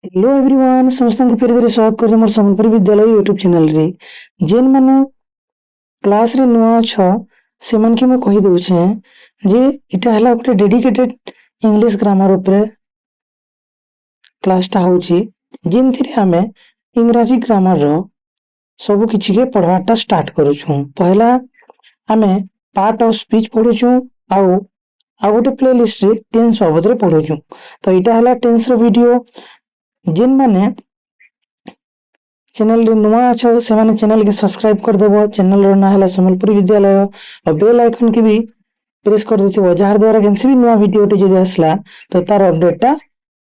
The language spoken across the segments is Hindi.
हेलो एवरीवन समस्त फेर थोड़े स्वागत कर मोर संबलपुर विद्यालय यूट्यूब चैनल रे जेन माने क्लास रे नुआ छ से मन के मैं कहि दउछे जे इटा हला गोटे डेडिकेटेड इंग्लिश ग्रामर ऊपर क्लास टा होची जिनथि हमें इंग्रजी ग्रामर रो सब किछि के पढ़वाटा स्टार्ट करूछु। पहला हमें पार्ट ऑफ स्पीच पढुछु आउ गोटे प्लेलिस्ट रे टेंस बाबद रे पढुछु। तो इटा हला टेंस रो वीडियो जिन माने चैनल रे नुआ अछो से माने चैनल के सब्सक्राइब कर देबो। चैनल रो ना हला संबलपुरी विद्यालय और बेल आइकन के भी प्रेस कर देथिबो जार द्वारा केनसी भी नुआ वीडियो टे जदि आसला तो तार अपडेट टा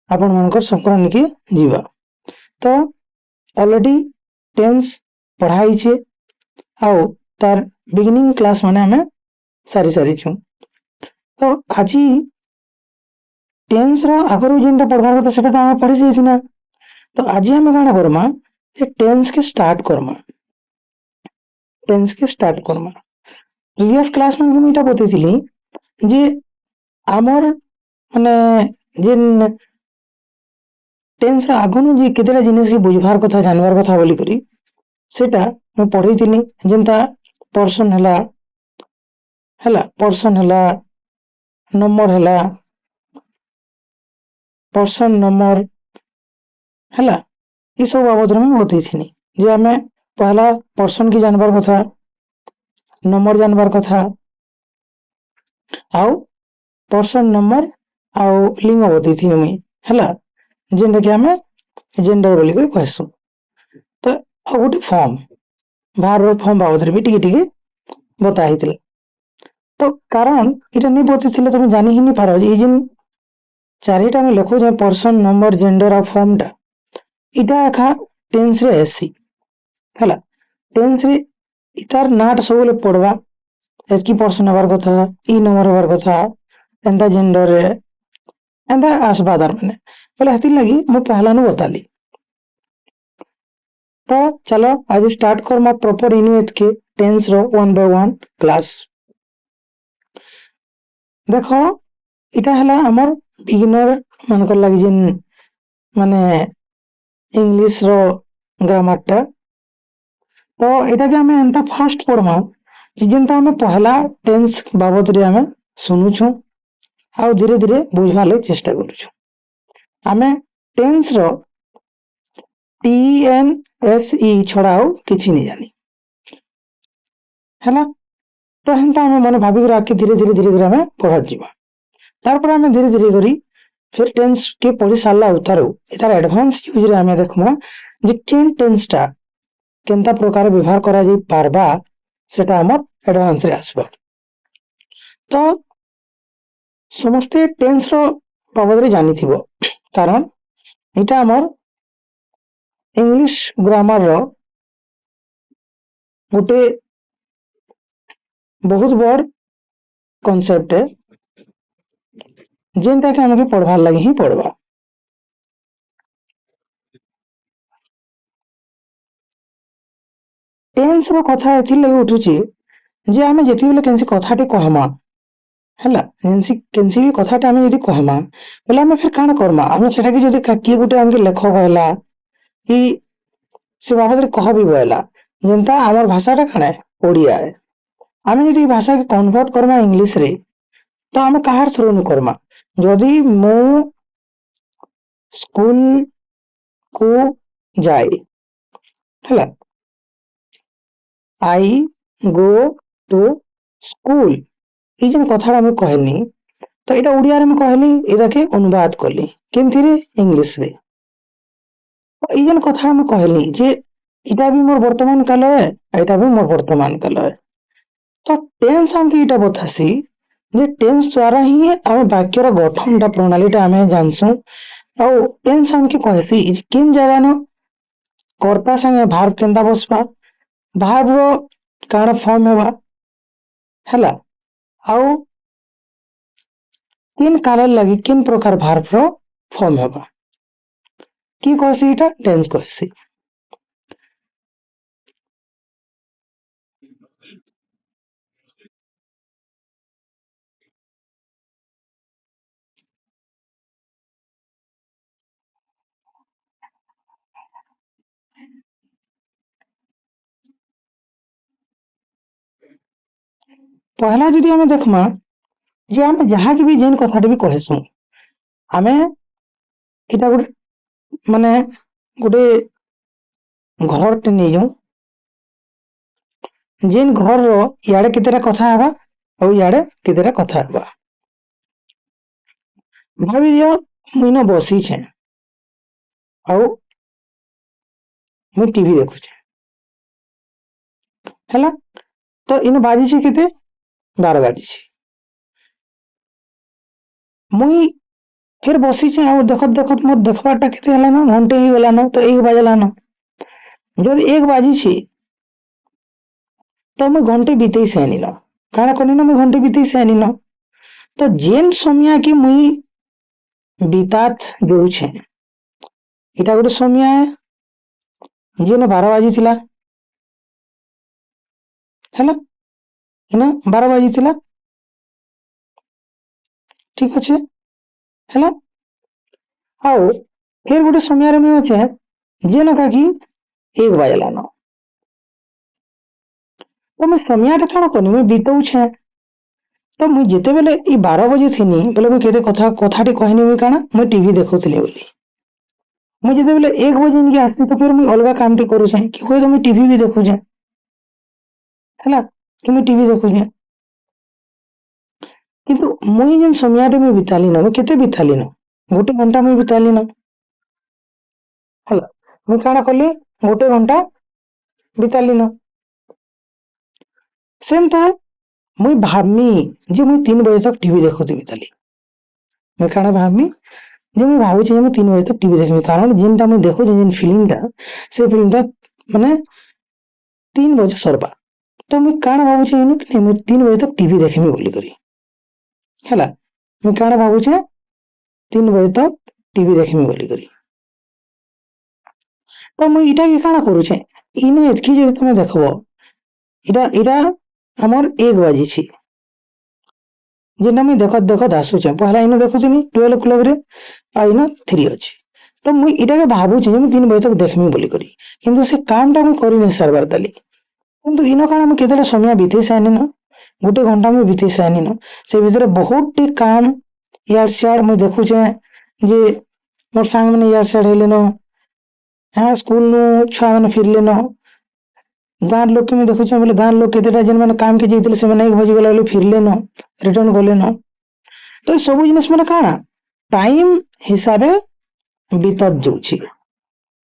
आपन मानकर संकरण के जीवा। तो ऑलरेडी टेंस पढ़ाई छे आउ तार बिगिनिंग क्लास माने हमें सारी सारी छु। तो आजी टेंस रो आगरो जेनटा पढ़वार କଥା सेटा तो हम पढ़ी जेथिना। तो आज हम काना करमा जे टेंस के स्टार्ट करमा। प्रीवियस क्लास में हम इटा बतेथिली जे आमर माने जेन टेंस रो आगनु जे केतेटा जिनिस के बुझवार କଥା जानवार କଥା बोली करी सेटा मैं पढ़ीथिनी। जेनता पर्सन हला नंबर हला पर्सन नंबर हला ई सब बाबद रे मैं बतेथिनी जे हमें पहला पर्सन की जानवार କଥା नंबर जानवार কথা आउ पर्सन नंबर आउ लिंग बतेथिनी मुई हला जेनटा कि हमें जेंडर बोली कर कहसु। तो आ गोटे फॉर्म भार फॉर्म बाबद रे भी टिके टिके बताइतिला। तो कारण इटा नहीं बतेथिले तुम जानी ही नहीं पारो जे जिन चारिटा में लिखो जे पर्सन नंबर जेंडर आ फॉर्म टा इटा एखा टेंस रे एसी हला टेंस रे इतार नाट सबले पड़वा एतकी पर्सन हबार कथा ई नंबर हबार कथा एंदा जेंडर रे एंदा आसबादार माने बोले हती लगी मैं पहला नु बताली। तो चलो आज स्टार्ट कर मा प्रॉपर यूनिट के टेंस रो 1 बाय 1 क्लास। देखो इटा हला हमर बिगिनर मानकर लगी जिन माने इंग्लिश रो ग्रामर टा। तो एटा के हमें एंता फास्ट पढ़मा जेनता हमें पहला टेंस बाबद रे हमें सुनुछु आउ धीरे धीरे बुझवा ले चेष्टा करूछु। हमें टेंस रो टी एन एस ई छड़ाओ किछि नहीं जानी हला। तो हेंता हमें मन भाभी कर आके धीरे धीरे हमें पढ़ा जीवा। तार पर हमें धीरे धीरे करी फिर टेंस के पढ़ी सारला उतारो एतार एडवांस यूज रे हमें देखमा जे केन टेंस टा केनता प्रकार व्यवहार करा जाई पारबा सेटा हमर एडवांस रे आसबा। तो समस्ते टेंस रो बाबद रे जानी थिबो कारण इटा हमर इंग्लिश ग्रामर रो गोटे बहुत बड़ कांसेप्ट है जेनटा के हमके पढ़वार लगी ही पढ़वा। टेंस रो कथा एथि लगी उठुची जे हमें जेति बेले केनसी कथाटे कहमा हला केनसी भी कथाटे हमें यदि कहमा बोले हमें फिर काना करमा हमें सेटा के जदि किए गुटे हमके लेखक कहला ई से बाबद रे कह भी बोला जेनता हमर भाषाटा काना ओडिया है। हमें यदि भाषा के कन्वर्ट करमा इंग्लिश रे तो हमें कहार थ्रू न करमा जदि मो स्कूल को जाए हला आई गो टू स्कूल ई जन कथा हमें कहनी तो एटा उड़िया रे में कहली एदा के अनुवाद करली केनथि रे इंग्लिश रे। ई जन कथा हमें कहली जे इटा भी मोर वर्तमान काल है एटा भी मोर वर्तमान काल है। तो टेंस हमके इटा बतासी जे टेंस द्वारा ही हम वाक्य रो गठन टा प्रणाली टा हमें जानसु। और टेंस हमके कहसी किन जगह न कर्ता संगे भार्ब केनता बसबा भार्ब रो काना फॉर्म हेबा हला आउ किन काल लगी किन प्रकार भार्ब रो फॉर्म हेबा की कहसी इटा टेंस कहसी। पहला जदि आमे देखमा जे आमे जहाँ की भी जेन कथाटे भी कहसु आमे इटा गोटे माने गोटे घरटे नहीं जाऊं जेन घर रो इयाडे केतेटा कथा हवा और इयाडे केतेटा कथा हवा भाभी दियो मुई न बसी छे और मुई टीवी देखु छे हैला तो इन बाजी छे केते 12 बाजी छे मुई फिर बसी छे और देखत देखत मोर देखबाटा केते हला न घंटे ही गला न तो 1 बाजला न जदि 1 बाजी छे तो मुई घंटे बीते से आनी न काना कोनी न मुई घंटे बीते से आनी न तो जेन समय की मुई बीतात जोउ छे इटा गोटे समय है जेन 12 बाजी थिला हैला इना 12 बाजी थिला ठीक अच्छे हैला और फिर गोटे समय रे मुई अछे जेन का की 1 बाजला न तो मुई समय टा काना कोनी मुई बीतौ छे तो मुई जेते बेले ई 12 बजे थिनी बेले मुई केते कथाटी कहनी मुई काना मुई टीवी देखुथिली बोली मुई जेते बेले 1 बजे इनके आसली तो फिर मुई अलगा काम टी करू छे कि होय तो मुई टीवी भी देखु छे हैला कि मुई टीवी देखु छे किंतु मुई जेन समय रे मुई बिताली न मुई केते बिताली न गोटे घंटा मुई बिताली न हैला मुई काना कली गोटे घंटा बिताली न सेमता मुई भाबमी जे मुई 3 बजे तक टीवी देखुथिबी ताली मुई काना भाबमी जे मुई भाबुछि जे मुई 3 बजे तक टीवी देखबी कारण जेनटा मुई देखुछि जेन फिल्मटा से फिल्मटा माने 3 बजे सरबा तो मुई काना भाबुछि इनु कि नहीं मुई 3 बजे तक टीवी देखबी बोली करी हैला मुई काना भाबुछि 3 बजे तक टीवी देखबी बोली करी तो मुई इटा के काना करूछे इनु एतकी जे तुमे देखबो इटा इटा हमर 1 बाजी छी जेना मुई देखत देखत आसुछे पहला इनु देखुछिनी 12 क्लब रे आ इनु 3 अछि तो मुई इटा के भाबुछि जे मुई 3 बजे तक देखमी बोली करी किंतु से कामटा मुई करि नै सरबार ताली किंतु इनो काना मुई केतेटा समय बीते सानी न गोटे घंटा मुई बीते सानी न से भितरे बहुत टी काम यार सियार मुई देखुछे जे मोर सांग माने यार सियार हेले न हाँ स्कूल नु छुआ माने फिरले न गाँव लोग के मुई देखुछे बोले गाँव लोग केतेटा जेन माने काम के जैतिले से माने 1 बजे गला फिरले न रिटर्न गले न तो सब जिनिस माने काना टाइम हिसाबे बीतत जाउछि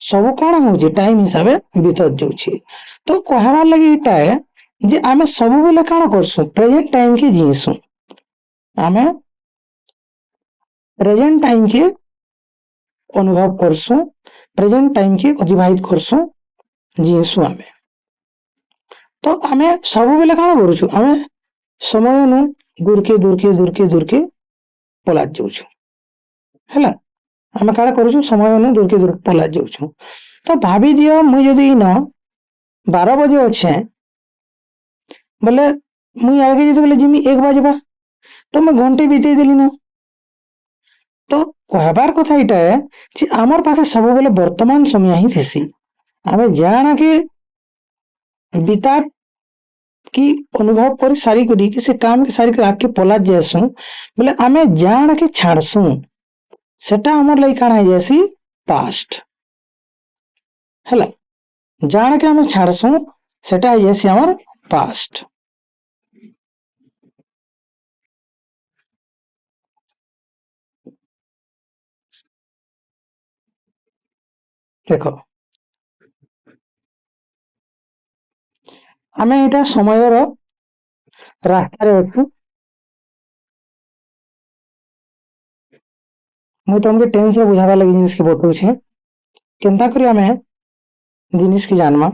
सब काना होउछि टाइम हिसाबे बीतत जाउछि तो कहबार लगी इटा है जे आमे सब बेले काना करसु प्रेजेंट टाइम के जीसु आमे प्रेजेंट टाइम के अनुभव करसु प्रेजेंट टाइम के अतिबाहित करसु जीसु आमे तो आमे सब बेले काना करूछु आमे समय नु दूर के पलात जाउछु हैला आमे काना करूछु समय नु दूर पलात जाउछु तो भाभी दियो मुई जदी न 12 बजे अच्छे बोले मुई आगे जते बोले जिमी 1 बजबा तो मैं घंटे बीते देली न तो कहबार कथा इटा है जे आमर पाखे सब बेले वर्तमान समय ही थिसी आमे जाना के बीता की अनुभव कर सारी करी कि से काम के सारी कर आके पलात जासु बोले आमे जान के छाड़सु सेटा हमर लई काना है जैसी पास्ट हैला जान के आमे छाड़सु सेटा है जैसी हमर पास्ट देखो आमे एटा समय रो रास्ता रे अछु मुई तुमके टेंस से बुझावा लगी जिनिस के बताउ छे केनता करी आमे जिनिस के जानमा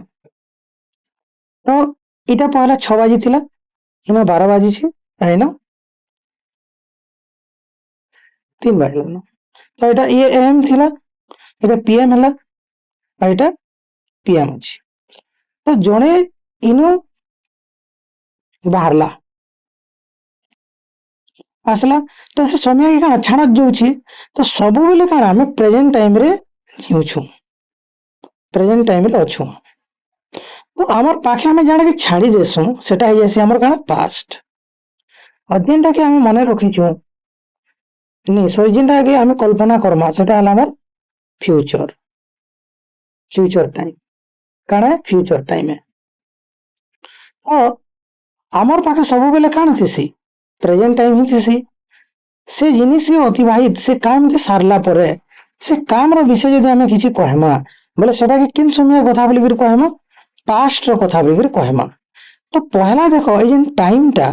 तो इटा पहला 6 बाजी थिला इना 12 बाजी छे आइना 3 बाजी लनो तो इटा ये एम थिला इटा पीएम हला आ इटा पीएम अछि तो जणे इनु बाहरला आसला तो से समय के काना छाणत जाउछि तो सब बेले काना हमें प्रेजेंट टाइम रे जीउछु प्रेजेंट टाइम रे अछु तो हमर पाखे हमें जाने के छाड़ी देसु सेटा है जैसे हमर काना पास्ट और जेनटा के आमे मने रखिछु नहीं सॉरी जेनटा के आमे कल्पना करमा सेटा हला हमर future future time Kane future time है तो आमर पाखे सब बेले काण थिसी प्रेजेंट टाइम ही थिसी से जिनिस के अतिबाहित से काम के सारला परे से काम रो विषय यदि आमे किछि कहमा बोले सेटा के किन समय कथा बोली कर कहमा पास्ट रो कथा बोली कर कहमा तो पहला देखो ए जेन टाइम टा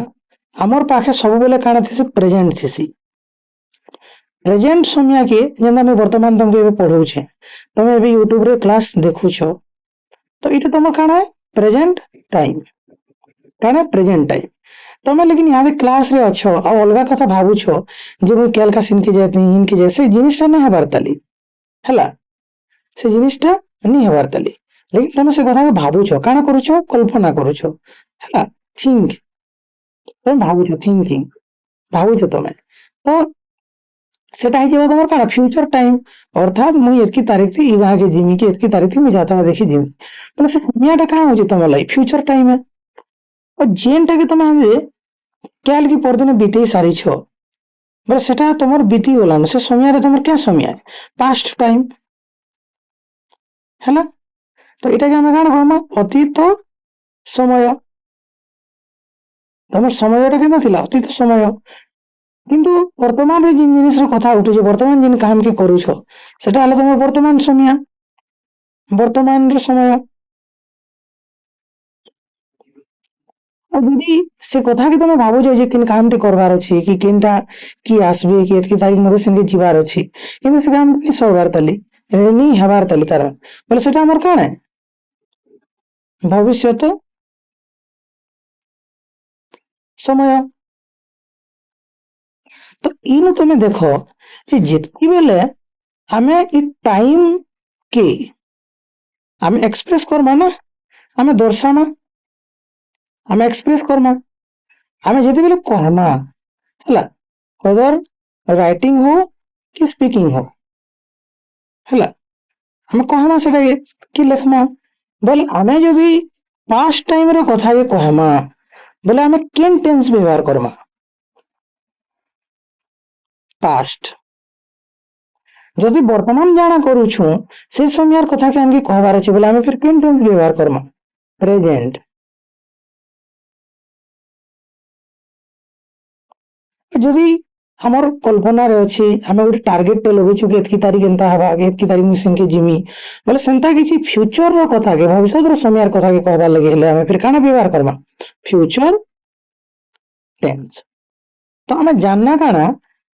आमर पाखे सब बेले काण थिसी प्रेजेंट थिसी प्रेजेंट समय के जेन आमे वर्तमान तुमके एबे पढौछे तुम एबे यूट्यूब रे क्लास देखुछो तो इटा तुम काण है प्रेजेंट टाइम काण है प्रेजेंट टाइम तुम लेकिन यहाँ क्लास रे अच्छो आ अलगा कथा भाबुछो जे मुई केलका सिन के जेतनी इनके जैसे जिनिसटा नै हेबार ताली हला से जिनिसटा नै हेबार ताली लेकिन तुम से कथा के भाबुछो काण करूछो कल्पना करूछो हला थिंक तुम भाबुछो थिंकिंग भाबुछो तुम तो सेटा ही जेबा तुमर काण फ्यूचर टाइम अर्थात मुई एतकी तारीख थी ई गां के जिमी के एतकी तारीख थी मुई जाता देखि जिमी बोले से समयटा काण होची तुम लाई फ्यूचर टाइम है और जेनटा के तुम आदे कैल की परदिन बीते सारी छो बोले सेटा तुमर बीती गलान से समय रे तुमर क्या समय है पास्ट टाइम हैला तो इटा के हम काण कहमा अतीत समय तुमर समयटा केना थिला अतीत समय किंतु वर्तमान रे जिन जिनिस रो कथा उठे वर्तमान जिन काम के करूछो सेटा हला तुमर वर्तमान समय वर्तमान रो समय और यदि से कथा के तुम भाबुछ जे किन काम टे करबार अछि कि किनटा की आसबे कि एतकी तारीख मते संगे जीवार अछि किंतु से काम नि सरबार ताली नि हेबार ताली तार बोले सेटा हमर काण है भविष्यत समय तो इन तुम देखो जे जितकी बेले आमे इ टाइम के आमे एक्सप्रेस करमा ना आमे दर्शामा आमे एक्सप्रेस करमा आमे जति बेले कहमा हला वेदर राइटिंग हो कि स्पीकिंग हो हला आमे कहमा सेटा कि लिखमा बोले आमे जदि पास्ट टाइम रो कथा के कहमा बोले आमे केन टेंस व्यवहार करमा पास्ट जदि वर्तमान जाना करूछु से समय कथा के आगे कहबार अछि बोले आमे फिर केन टेंस व्यवहार करमा प्रेजेंट जदि हमर कल्पना रे अछि हमें गोटे टारगेट टे लगै छु कि एतकी तारीख एंता हवा एतकी तारीख मिशन के जिमी बोले सेंता किछि फ्यूचर रो कथा के भविष्य रो समय कथा के कहबा लगे हेले हमें फिर काना व्यवहार करमा फ्यूचर टेंस तो हमें जानना काना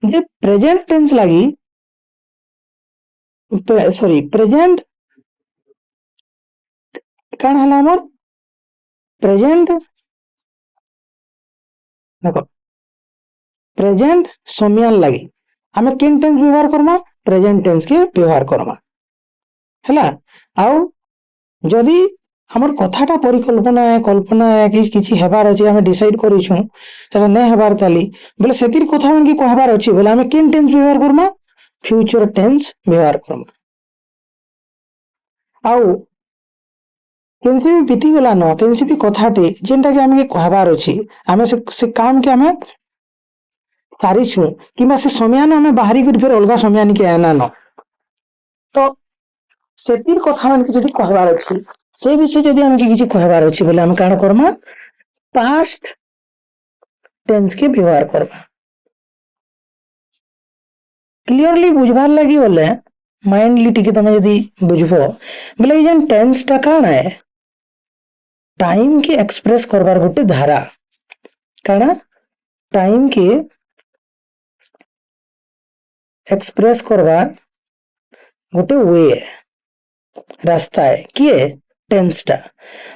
जे प्रेजेंट टेंस लगी सॉरी प्रेजेंट काना हला हमर प्रेजेंट देखो प्रेजेंट समय लगी हमें केन टेंस व्यवहार करमा प्रेजेंट टेंस के व्यवहार करमा हला आउ जदि हमर कथाटा परिकल्पना है कल्पना है कि किछि हेबार अछि हमें डिसाइड करिछु सेटा नै हेबार ताली बोले सेतिर कथा मन की कहबार अछि बोले हमें केन टेंस व्यवहार करमा फ्यूचर टेंस व्यवहार करमा आउ केनसे भी बीती गला न केनसे भी कथाटे जेनटा के हमें कहबार अछि हमें से काम के हमें सारिछु किमा से समय न हमें बाहरी कर फिर अलगा समय के आना न तो सेतिर कथा मन के जदि कहबार अछि से विषय जदि हम किछि कहबार अछि बोले हम काण करमा पास्ट टेंस के व्यवहार करबा क्लियरली बुझबार लगी बोले माइंडली टिके तमे यदि बुझबो बोले ई जन टेंस टा काण है टाइम के एक्सप्रेस करबार गोटे धारा काण टाइम के एक्सप्रेस करबार गोटे वे रास्ता है किए टेंस टा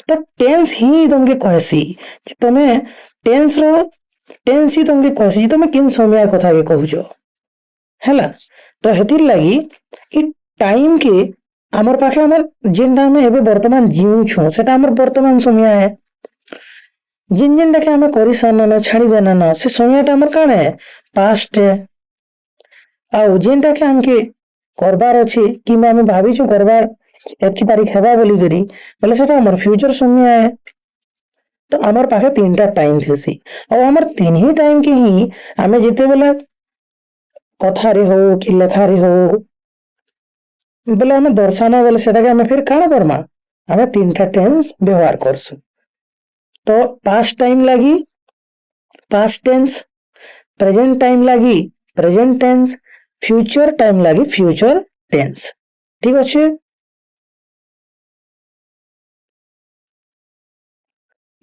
तो टेंस ही तुमके कहसी तमे टेंस रो टेंस ही तुमके कहसी तमे किन समय कथा के कहूछो हैला तो हेतिर लगी कि टाइम के हमर पाखे हमर जेनटा में एबे वर्तमान जीउ छु सेटा हमर वर्तमान समय है जिन जिन देखे हमें करी सानन छाड़ी देना से समयटा हमर काण है पास्ट है आउ जेनटा के हमके करबार अछि किमा हम भाबिछु करबार एतकी तारीख हेबा बोली करी बोले सेटा हमर फ्यूचर समय है तो आमर पाखे 3टा टाइम थेसी और आमर 3 ही टाइम के ही आमे जिते बेला कथा रे हो कि लेखा रे हो बोले आमे दर्शाना बोले सेटा के आमे फिर काना करमा आमे 3टा टेंस व्यवहार करसु तो पास्ट टाइम लगी पास्ट टेंस प्रेजेंट टाइम लगी प्रेजेंट टेंस फ्यूचर टाइम लगी फ्यूचर टेंस ठीक अच्छे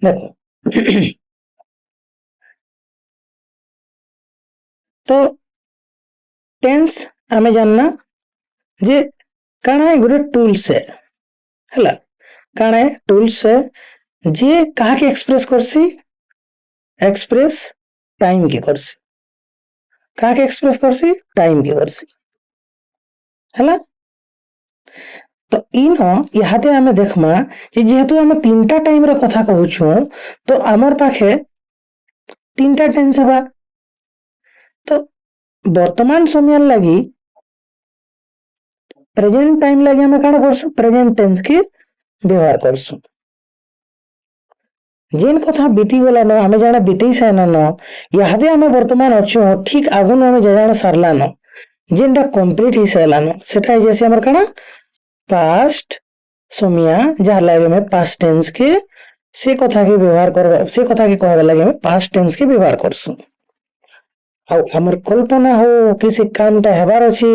देखो तो टेंस आमे जानना जे काना है गोटे टूल्स है हला काना है टूल्स है जे कहा के एक्सप्रेस करसी एक्सप्रेस टाइम के करसी कहा के एक्सप्रेस करसी टाइम के करसी हला तो इन इहाते आमे देखमा जे जेहेतु आमे 3टा टाइम रे कथा कहूछु तो आमर पाखे 3टा टेंस हबा तो वर्तमान समय लगी प्रेजेंट टाइम लगी आमे काना करसु प्रेजेंट टेंस के व्यवहार करसु जेन कथा बीती गला न आमे जाना बीती साइना न इहाते आमे वर्तमान अछु ठीक आगु आमे जाना सारला न जेनटा कंप्लीट ही सारला न सेटा जैसे हमर काना पास्ट समय जहाँ लगे में पास्ट टेंस के से कथा के व्यवहार कर से कथा के कहबा लगे में पास्ट टेंस के व्यवहार करसु आ हमर कल्पना हो कि से कामटा हेबार अछि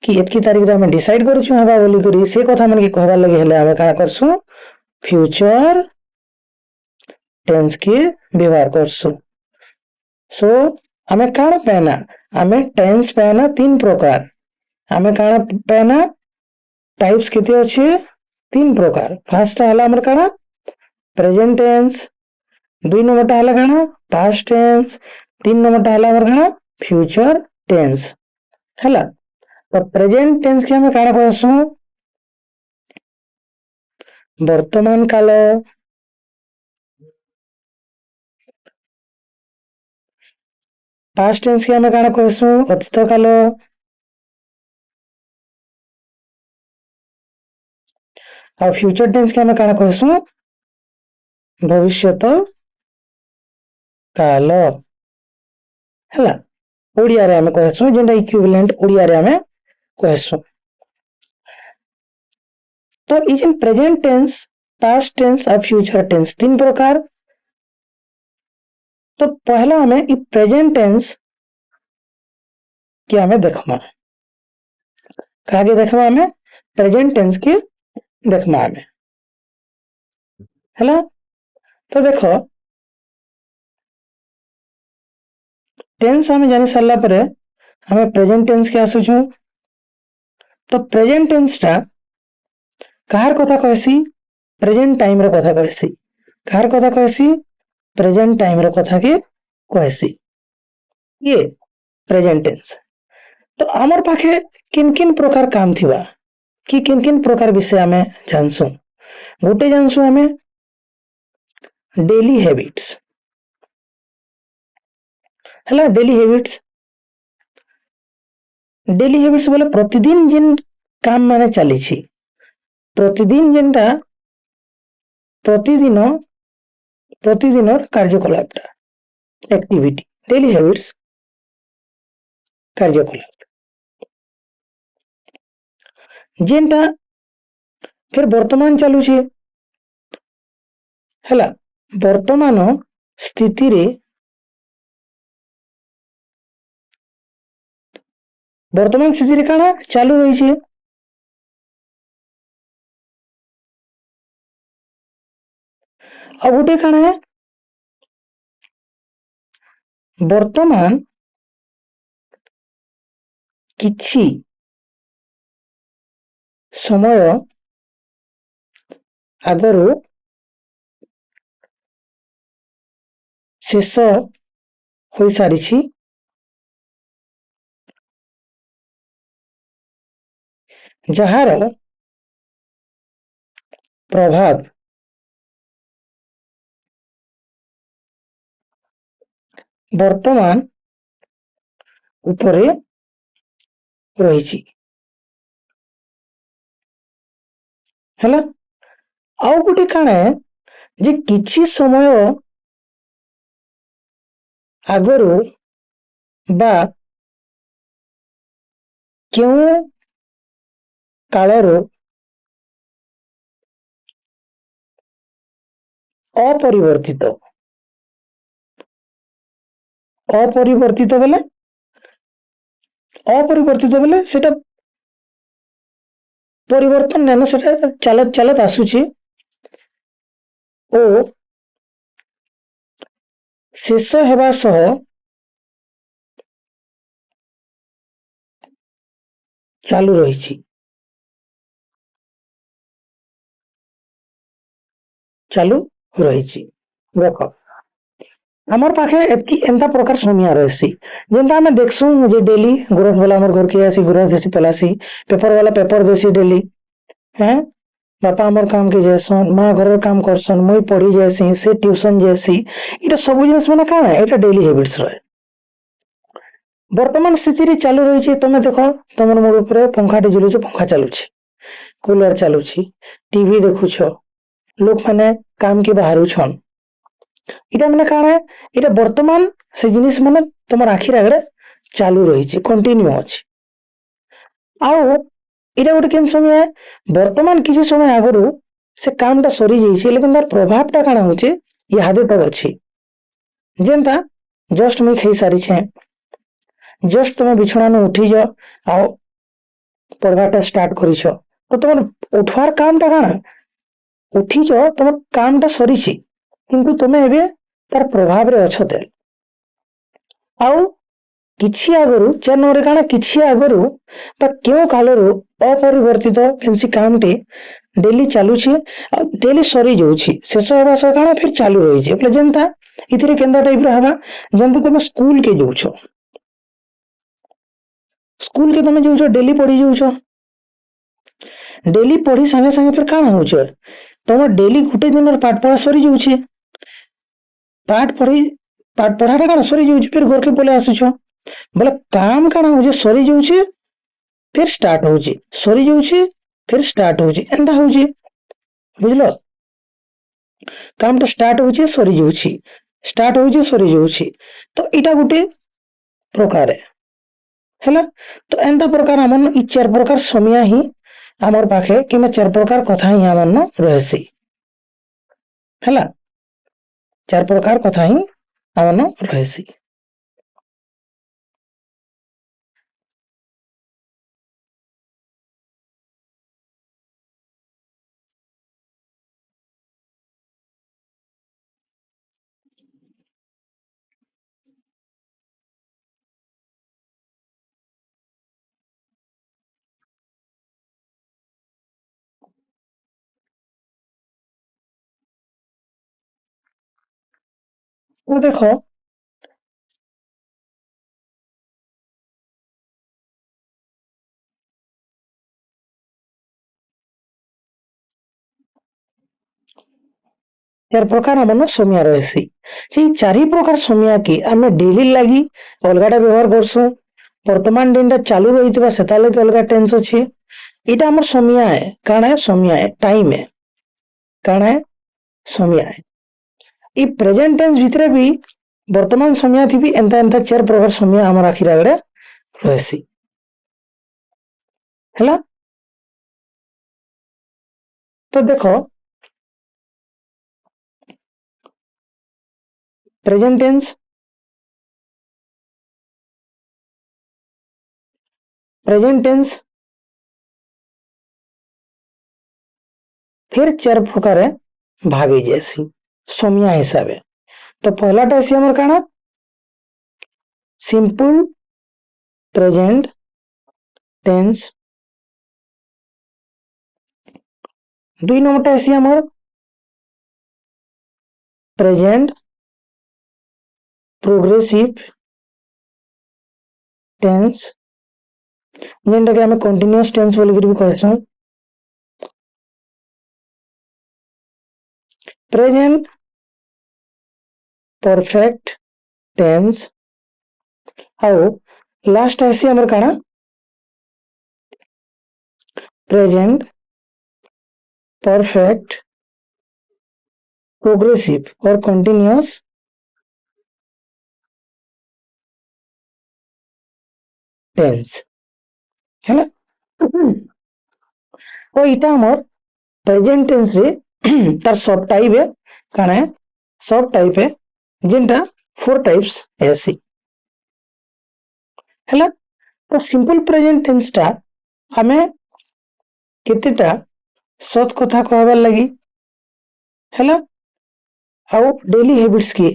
कि एतकी तारीख रे हम डिसाइड करछु हेबा बोली करी से कथा मन के कहबा लगे हेले हम का करसु फ्यूचर टेंस के व्यवहार करसु सो हमें काना पैना हमें टेंस पैना 3 प्रकार हमें काना पैना टाइप्स केते अछि 3 प्रकार फर्स्ट हला हमर काना प्रेजेंट टेंस 2 नंबर हला काना पास्ट टेंस 3 नंबर हला हमर काना फ्यूचर टेंस हला तो प्रेजेंट टेंस के हमें काना कहसु वर्तमान काल पास्ट टेंस के हमें काना कहसु अतीत काल और फ्यूचर टेंस के हमें काना कहसु भविष्यत काल हला ओडिया रे हमें कहसु जेंटा इक्विवेलेंट ओडिया रे हमें कहसु तो ई जेन प्रेजेंट टेंस पास्ट टेंस और फ्यूचर टेंस 3 प्रकार तो पहला हमें ई प्रेजेंट टेंस के हमें देखमा कहा के देखमा हमें प्रेजेंट टेंस के देखमा हमें हला तो देखो टेंस हमें जानी सारला परे हमें प्रेजेंट टेंस के आसुछु तो प्रेजेंट टेंस टा कहार कथा कहसी प्रेजेंट टाइम रो कथा कहसी कहार कथा कहसी प्रेजेंट टाइम रो कथा के कहसी ये प्रेजेंट टेंस तो आमर पाखे किन किन प्रकार काम थिबा कि किन किन प्रकार विषय हमें जानसु गोटे जानसु हमें डेली हैबिट्स हला डेली हैबिट्स बोले प्रतिदिन जिन काम माने चली छी प्रतिदिन जेनटा प्रतिदिन प्रतिदिन कार्यकलापटा एक्टिविटी डेली हैबिट्स कार्यकलाप जेनटा फिर वर्तमान चालू छे हला वर्तमान स्थिति रे वर्तमान स्थिति रे काना चालू रही छे अब गोटे काना है वर्तमान किछि समय आगरो शेष हो सारी छी जहार प्रभाव वर्तमान उपरे रही छी हला आउ गोटे काना है ଯେ କିଛି ସମୟ ଆଗରୁ ବା କେଉଁ କାଳରୁ ଅପରିବର୍ତ୍ତିତ ଅପରିବର୍ତ୍ତିତ ବେଲେ ଅପରିବର୍ତ୍ତିତ ବେଲେ ସେଟା ପରିବର୍ତ୍ତନ ନାଇଁ ନା, ସେଟା ଚାଲତ ଚାଲତ ଆସୁଛି ଓ ଶେଷ ହେବା ସହ ଚାଲୁ ରହିଛି ଚାଲୁ ରହିଛି। ଦେଖ আমার পাখে এতকি এନ୍ତା প্রকার সমিয়া রয়েছি যেটা আমি দেখছু যে ডেলি গুরস বালা আমার ঘরকে আসি গুরস দেसी পেলাসি পেপার वाला পেপার দেसी ডেলি হ্যাঁ বাপা আমার কাম কে যাসন মা ঘরের কাম করছন মুই পড়ি যাইছি সে টিউশন যাইছি এটা সবু জিনিস মানে কাଣା এটা ডেলি হ্যাবিটস রয়। বর্তমান স্থিতিরে চালু রয়েছে তুমি দেখো তোমার মোর উপরে পঙ্খাটি ঝুলুছে পঙ্খা চালুছি কুলর চালুছি টিভি দেখুছ লোক মানে কাম কে বাহারুছন এটা মানে কাଣା এটা বর্তমান ସେ ଜିନିଷ ମାନେ ତମର ଆଖିର ଆଗରେ ଚାଲୁ ରହିଛି କଣ୍ଟିନ୍ୟୁ ଅଛି। ଆଉ ଏଇଟା ଗୋଟେ କେନ୍ ସମୟ ବର୍ତ୍ତମାନ କିଛି ସମୟ ଆଗରୁ ସେ କାମଟା ସରିଯାଇଛି ହେଲେ କିନ୍ତୁ ତାର ପ୍ରଭାବଟା କାଣା ହଉଛି ଇହାଦେ ତକ ଅଛି। ଯେନ୍ତା ଜଷ୍ଟ ମୁଇଁ ଖାଇ ସାରିଛେ ଜଷ୍ଟ ତମେ ବିଛଣାନୁ ଉଠିଛ ଆଉ ପଢବାଟା ଷ୍ଟାର୍ଟ କରିଛ ତ ତମର ଉଠବାର କାମଟା କାଣା ଉଠିଛ ତମର କାମଟା ସରିଛି କିନ୍ତୁ ତମେ ଏବେ ତାର ପ୍ରଭାବରେ ଅଛ ତେ ଆଉ କିଛି ଆଗରୁ ଚାର ନମ୍ବରରେ କାଣା କିଛି ଆଗରୁ ବା କେଉଁ କାଳରୁ ଅପରିବର୍ତ୍ତିତ କେନ୍ସି କାମଟି ଡେଲି ଚାଲୁଛି ଆଉ ଡେଲି ସରି ଯାଉଛି ଶେଷ ହେବା ସହ କାଣା ଫିର ଚାଲୁ ରହିଛି ବୋଲେ ଯେନ୍ତା ଏଥିରେ କେନ୍ତା ଟାଇପର ହେବା ଯେନ୍ତା ତମେ ସ୍କୁଲ କେ ଯାଉଛ ସ୍କୁଲ କେ ତମେ ଯାଉଛ ଡେଲି ପଢି ଯାଉଛ ଡେଲି ପଢି ସାଙ୍ଗେ ସାଙ୍ଗେ ଫିର କାଣା ହଉଛ ତମର ଡେଲି ଗୋଟେ ଦିନର ପାଠ ପଢା ସରି ଯାଉଛି ପାଠ ପଢି ପାଠ ପଢାଟା କାଣା ସରି ଯାଉଛି ଫିର ଘରକେ ପଳେଇ ଆସୁଛ ବୋଲେ କାମ କାଣା ହଉଛି ସରି ଯାଉଛି फिर स्टार्ट होची सरी जाऊची फिर स्टार्ट होची एंदा होची बुझलो काम तो स्टार्ट होची सरी जाऊची स्टार्ट होची सरी जाऊची तो इटा गुटे प्रकार है हैला। तो एंता प्रकार हमन इ चार प्रकार समिया ही हमर पाखे कि मैं चार प्रकार कथा ही हमन न रहसी हैला चार प्रकार कथा ही हमन रहसी। तो देखो चार प्रकार हमन समिया रहसी से चारि प्रकार समिया की आमे डेली लागी अलगाटा व्यवहार करसु वर्तमान दिन चालू रही सेता लगे अलग टेंस अच्छी इटा हमर समिया है काना है समिया है टाइम है काना है समिया है इ प्रेजेंट टेंस भितरे भी वर्तमान समिया थी भी एंता एंता चार प्रकार समिया हमर आखिर आगरे रहसी हैला। तो देखो प्रेजेंट टेंस फिर चार प्रकार भागी जैसी समिया हिसाब है। तो पहलाटा आसी हमर काना सिंपल प्रेजेंट टेंस दुई नंबरटा आसी हमर प्रेजेंट प्रोग्रेसिव टेंस जेनटा कि हमें कंटीन्यूअस टेंस बोल के भी कहछन प्रेजेंट परफेक्ट टेंस आउ लास्ट आसी हमर काना प्रेजेंट परफेक्ट प्रोग्रेसिव और कंटिन्यूअस टेंस है और इटा हमर प्रेजेंट टेंस रे तार सब टाइप है काना है सब टाइप है जिनटा 4 टाइप्स ऐसी है तो सिंपल प्रेजेंट टेंस टा हमें केतेटा सत कथा कहबार लगी है आउ डेली हैबिट्स की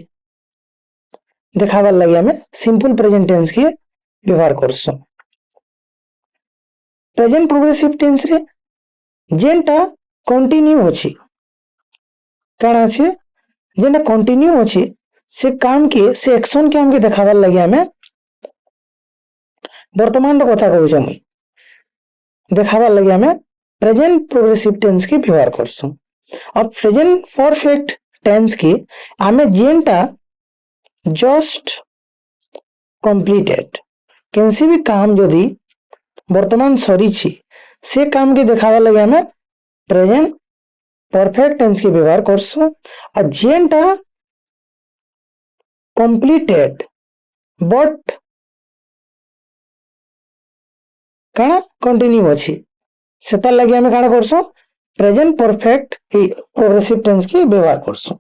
देखाबार लगी हमें सिंपल प्रेजेंट टेंस के व्यवहार करसु प्रेजेंट प्रोग्रेसिव टेंस रे जेनटा कंटिन्यू अछि काना अछि जेनटा कंटिन्यू अछि से काम के से एक्शन के हमके देखाबार लगी हमें वर्तमान रो कथा कहू छमि देखाबार लगी हमें प्रेजेंट प्रोग्रेसिव टेंस के व्यवहार करसु और प्रेजेंट परफेक्ट टेंस की हमें जेनटा जस्ट कंप्लीटेड कैंसी भी काम जदि वर्तमान सरी छी से काम के देखाबार लगे हमें प्रेजेंट परफेक्ट टेंस के व्यवहार करसु और जेनटा कंप्लीटेड बट काना कंटिन्यू अछि सेता लगे हमें काना करसु प्रेजेंट परफेक्ट प्रोग्रेसिव टेंस के व्यवहार करसु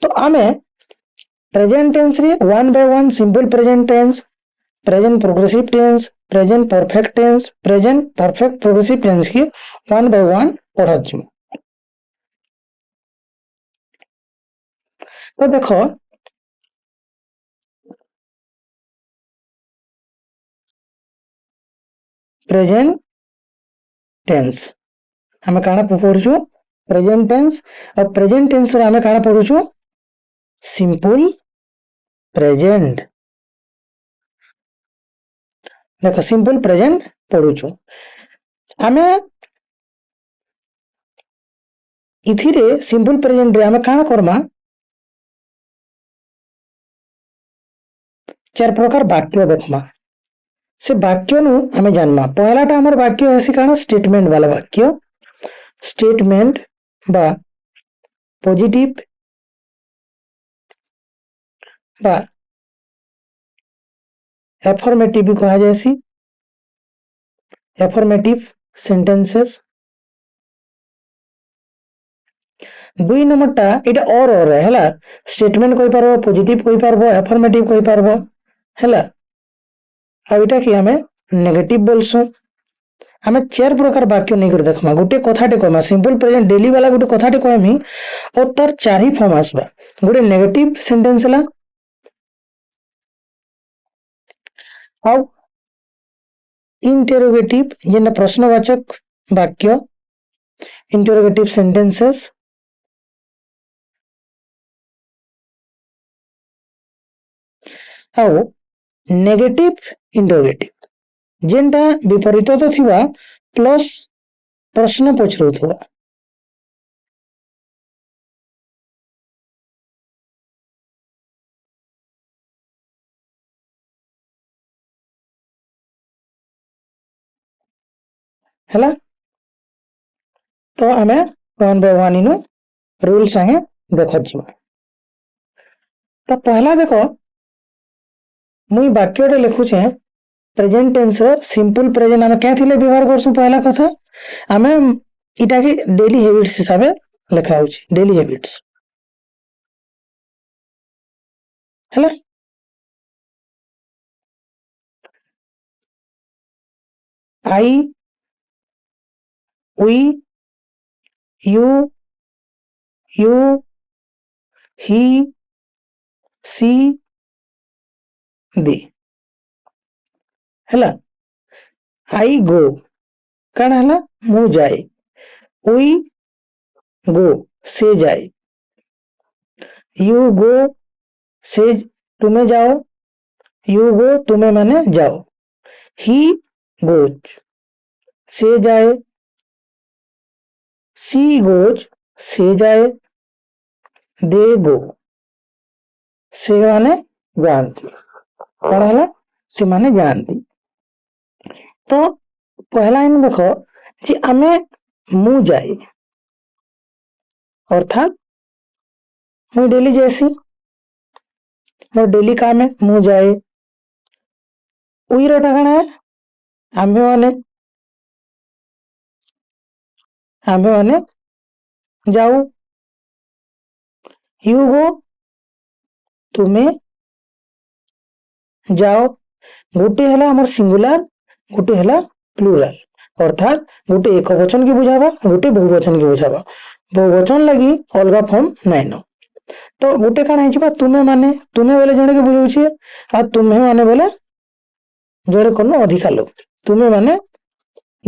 तो हमें प्रेजेंट टेंस रे one by one simple present tense present progressive tense present perfect tense present perfect progressive tense की वन बाय वन पढ़ा जिमु तो देखो प्रेजेंट टेंस हमें काना पढ़ुछु प्रेजेंट टेंस और प्रेजेंट टेंस रे हमें काना पढ़ुछु सिंपल प्रेजेंट देखो सिंपल प्रेजेंट पढ़ुछु हमें इथिरे सिंपल प्रेजेंट रे हमें काना करमा चार प्रकार वाक्य देखमा से वाक्य नु हमें जानमा पहलाटा हमर वाक्य हेसी काना स्टेटमेंट वाला वाक्य स्टेटमेंट बा पॉजिटिव बा एफर्मेटिव भी कहा जायसी एफर्मेटिव सेंटेंसेस दुई नंबर टा एटा और हैला स्टेटमेंट कहि पारबो पॉजिटिव कहि पारबो एफर्मेटिव कहि पारबो हैला आ एटा कि हमें नेगेटिव बोलसु हमें चार प्रकार वाक्य नहीं कर देखमा गोटे कथाटे कहमा सिंपल प्रेजेंट डेली वाला गोटे कथाटे कहमी और तार चार ही फॉर्म आसबा गोटे नेगेटिव सेंटेंस हला आउ इंटरोगेटिव जेना प्रश्नवाचक वाक्य इंटरोगेटिव सेंटेंसेस आउ नेगेटिव इंटरोगेटिव जेनटा विपरीत तो थिबा प्लस प्रश्न पचरुथबा हैला तो हमें वन बाय वन इनु रूल संगे देखजिमा तो पहला देखो मुई वाक्यटे लिखुचे प्रेजेंट टेंस रो सिंपल प्रेजेंट हमें क्या थिले व्यवहार करसु पहला कथा हमें इटा की डेली हैबिट्स हिसाब लिखा होची डेली हैबिट्स हैला आई वी यू यू ही सी दी हैला आई गो कण हैला मु जाए वी गो से जाए यू गो से तुम्हें जाओ यू गो तुम्हें माने जाओ ही गोज से जाए सी गोज से जाए दे गो से माने जानती कौन है से माने जानती तो पहला इन देखो कि आमे मु जाए अर्थात मुई डेली जैसी मोर डेली काम है मु जाए उईरटा काଣା है आम्भे माने जाऊ यू गो तुमे जाओ गोटे है हमर सिंगुलर गोटे है प्लूराल अर्थात गोटे एक वचन की बुझावा गोटे बहुवचन की बुझावा बहुवचन लगी अलग फॉर्म नाइन तो गोटे काଣା है तुमे माने तुमे बोले जने के बुझाउछे आ तुम्हे माने बोले जड़े कौन अधिका लोग तुम्हें माने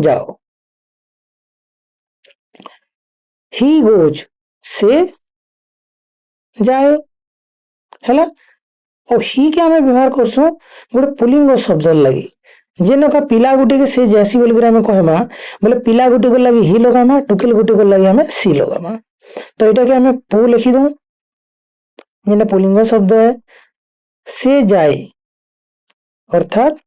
जाओ ही गोज से जाए है और ही के आम व्यवहार करसु गोटे पुलिंग शब्द लगी जेन का पिला गुटी के से जैसी बोल आम कहमा बोले पिला गुटी को लगी ही लगामा टुकिल गुटी को लगी आम सी लगामा तो यहाँ के आम पु लिखिद जेने पुलिंग शब्द है से जाए अर्थात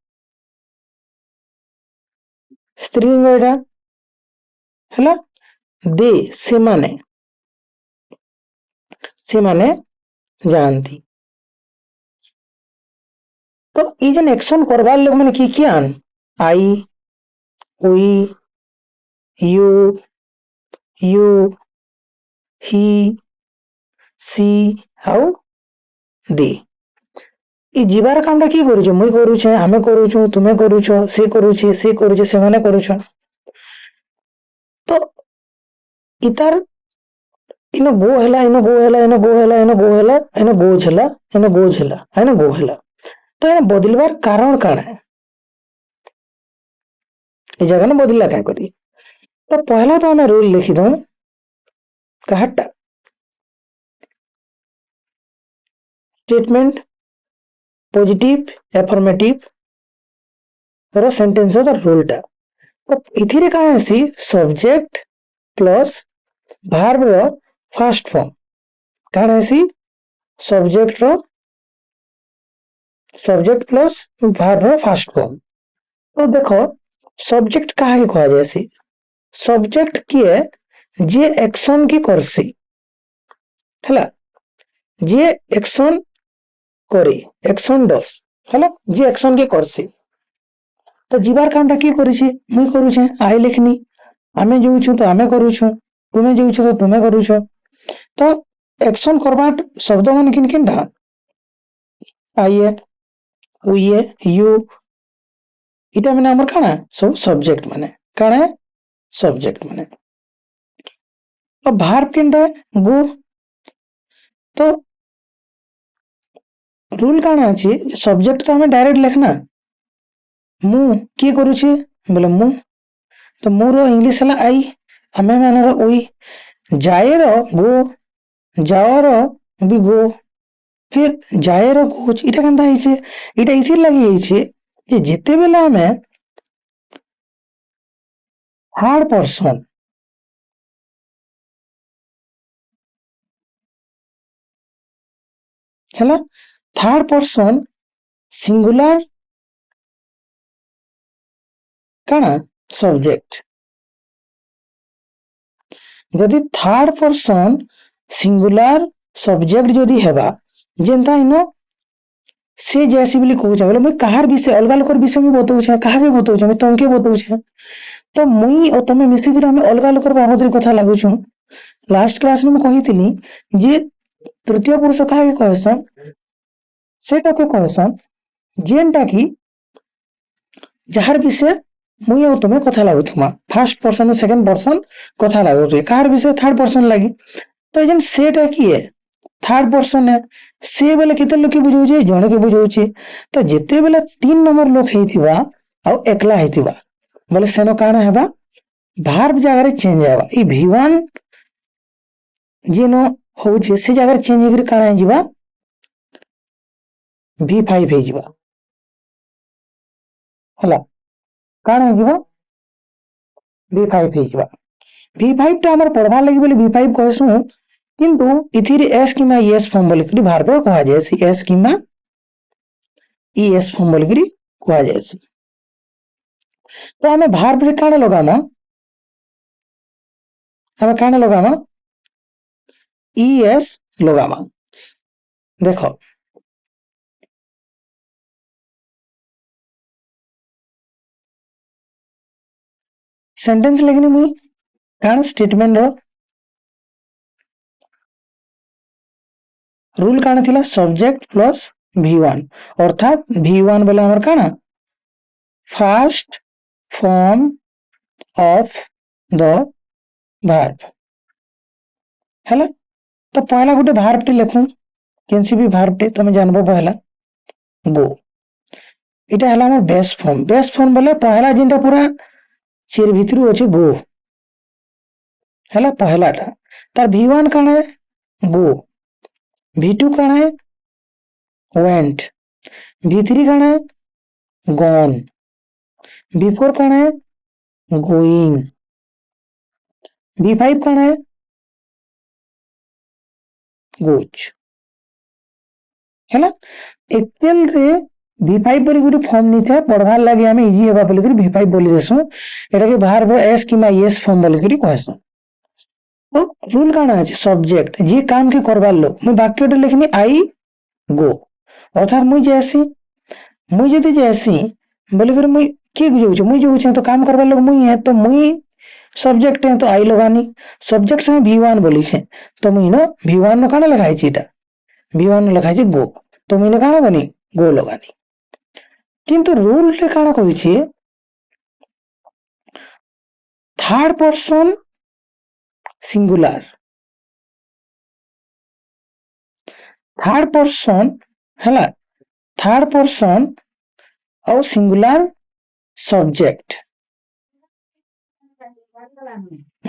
स्त्रीलिंग है दे से माने जानती तो ये जन एक्शन करवार लोग मैंने की किया I we you you he she हाउ दे ई जीवार कामटा की करूछ मुई करूछे आमे करूछु तुमे करूछ से करूछे से करूछे से माने करूछ तो इतार इन गो हैला इन गो हैला इन गो हैला इन गो हैला इन गोज हैला इन गोज हैला इन गो हैला तो इन बदलवार कारण काण है ये जगह ना बदलला क्या करी तो पहला तो हमें रूल लिखी दो कहटा स्टेटमेंट पॉजिटिव एफर्मेटिव रो सेंटेंस रो रूलटा तो इथिरे का है subject plus verb row first form काण है subject plus verb row first form तो देखो सब्जेक्ट कहा कह जाए सब्जेक्ट किए जे एक्शन की करसी है जे एक्शन करे एक्शन डस है जे एक्शन की करसी तो जीवार कामटा किए करिछि मुई करूछे आई लिखनी आमे जोउछु तो आमे करूछु तुमे जोउछु तो तुमे करूछ तो एक्शन करबा शब्द मान किन किनटा आइए उइए यू इटा माने हमर काना सब सब्जेक्ट माने काना सब्जेक्ट माने अब भार्ब किनटा गो तो रूल काना अछि सब्जेक्ट तो हमें डायरेक्ट लिखना मु किए करूछे बोले मु तो मोर इंग्लिश है आई आमे माने उई जाए रो गो जाओ रो भी गो फिर जाए रो गोज इटा केनता हिचे इटा इथिर लगी हिचे जे जेते बेला हमें थर्ड पर्सन है थर्ड पर्सन सिंगुलर काना सब्जेक्ट जदि थर्ड पर्सन सिंगुलर सब्जेक्ट जदि हेबा जेनता इनो से जैसी बोली कहू बोले मुई कहार विषय अलग लोकर विषय में बताऊछे कहा के बताऊछे मैं तुमके बताऊछे तो मुई और तमे मिसी फिर हमें अलग लोकर बाबद कथा लागुछु लास्ट क्लास में कही जे तृतीय पुरुष कहा के कहसन सेटा के कहसन जेनटा की जहार विषय मुई और तुम्हें कथा लागुथुमा फर्स्ट पर्सन और सेकंड पर्सन कथा लागुथु कहार विषय थर्ड पर्सन लगी तो जेन सेटा की है थर्ड पर्सन है से बेले केते लोग के बुझाउछे जणे के बुझाउछे तो जेते बेले तीन नंबर लोग हेतिबा आ एकला हेतिबा बोले सेनो काना हेबा भार्ब जगह चेंज हेबा ई v1 जेनो होउछे से जगह चेंज हेकर काना हेजिबा v5 हेजिबा हला काना हेजिबा v5 हेजिबा v5 टा हमर पढ़वा लागि बोले v5 कहसु किंतु इथिर एस किमा एस फॉर्म बोलिकरी भार्ब कहा जायसी एस किमा एस फॉर्म बोलिकरी कहा जायसी तो हमें भार्ब रे काना लगामा हमें काना लगामा एस लगामा देख सेंटेंस लिखनी मुई काण स्टेटमेंट रो रूल काण थिला सब्जेक्ट प्लस v1 अर्थात v1 बोले हमर काण first form of the verb हैला। तो पहला गुटे वर्ब टे लिखू केनसी भी वर्ब टे तुम जानबो पहला गो इटा हला हमर बेस फॉर्म बोले पहला जिनटा पूरा चिर भितरु अछि गो हैला पहलाटा तार v1 काण है गो v2 काण है वेंट v3 काण है गॉन v4 काण है गोइंग v5 काण है गोच हैला एक्चुअल रे v5 बोली गुटे फॉर्म नि था पढ़वार लागि हमें इजी हेबा बोली करी v5 बोली देसु एटा के verb s keema s form बोली करी कहसु। तो रूल काना अछि सब्जेक्ट जे काम के करबार लोग मैं वाक्यटे लिखनी आई गो अर्थात मुई जैसी मुई जदी जैसी बोली करी मुई के जो मुई जो तो काम करबार लोग मुई है तो मुई सब्जेक्ट है तो आई लगानी सब्जेक्ट से v1 बोली छे तो मुई न v1 न काना लिखाई छी इटा v1 लिखाई छी गो तो मुई न काना गनी गो लगानी किंतु रूल रे काना कहि छी third person singular third person हैला थर्ड पर्सन और सिंगुलर सब्जेक्ट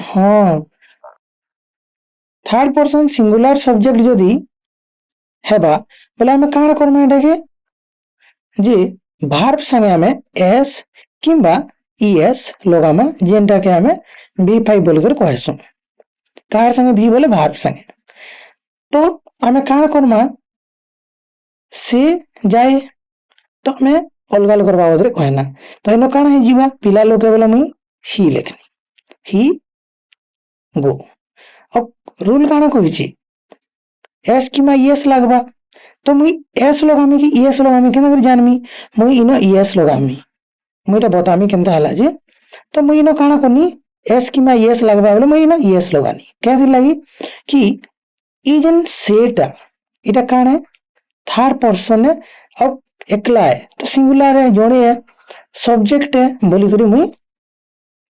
हाँ थर्ड पर्सन सिंगुलर सब्जेक्ट जदी हेबा बोले हमें काना करना एटा के जे वर्ब संगे हमें s किंबा es लगामा जेनटा के हमें v5 बोल कर कहसु कार संगे v बोले वर्ब संगे तो हमें काना करमा से जाए तो हमें अलग अलग करबा बदरे कहना तो इनो काना है जीवा पिला लोग के बोले मुई ही लिखनी ही गो अब रूल काना कहि छी s किंबा es लागबा तो मुई s लगामी कि es लगामी केना कर जानमी मुई इनो es लगामी मुई तो बतामी केनता हला जे तो मुई इनो काना करनी s किंबा es लागबा बोले मुई इनो es लगानी क्या लगी कि ई जन सेटा इटा काना है थर्ड पर्सन है अब एकला है तो सिंगुलर है जोड़े है सब्जेक्ट है बोली करी मुई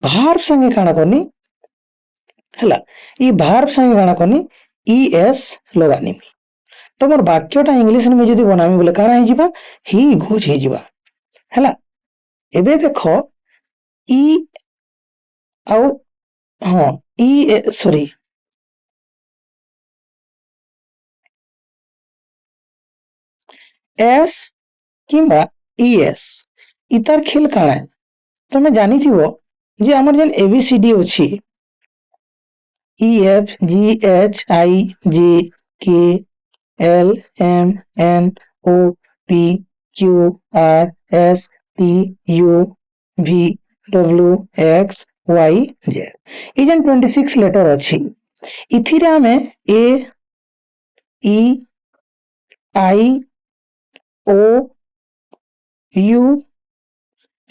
वर्ब संगे काना करनी हला ई वर्ब संगे काना करनी es लगानी तो मोर वाक्यटा इंग्लिश में जदी बनामी बोले काना हे जिबा ही गोज हे जिबा हला एबे देखो ई आउ हां ई सॉरी एस किंबा es इतार खेल काना है तमे जानी थिबो जे हमर जन एबीसीडी अछि E F G H I J K L M N O P Q R S T U V W X Y Z E जन 26 लेटर अछि इथिरे हमें ए ई आई ओ यू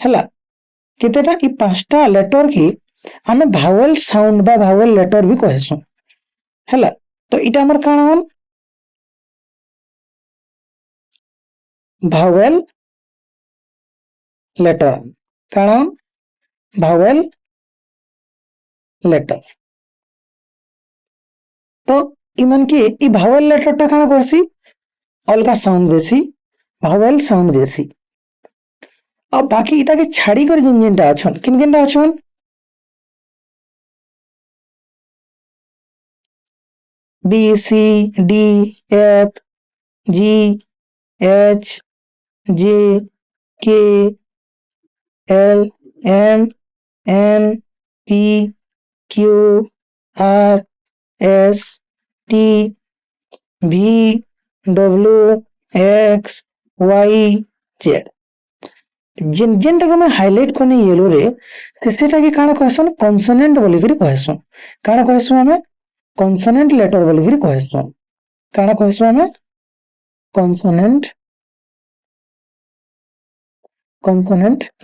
हला केतेटा ई पांचटा लेटर की हमें भावेल साउंड बा भावेल लेटर भी कहसु हला तो इटा हमर काना होल भावेल लेटर काना भावेल लेटर तो इमन के ई भावेल लेटर टा काना करसी अलगा साउंड देसी भावेल साउंड देसी अब बाकी इता के छाड़ी कर जिन जिनटा अछन किन किनटा अछन B C D F G H J K L M N P Q R S T V W X Y Z जिन जिनटा के मैं हाईलाइट करने येलो रे सेटा के काना कहसन कॉन्सोनेंट बोली करी कहसु काना कहसु हमें कॉन्सोनेंट लेटर बोली करी कहसु काना कहसु हमें कॉन्सोनेंट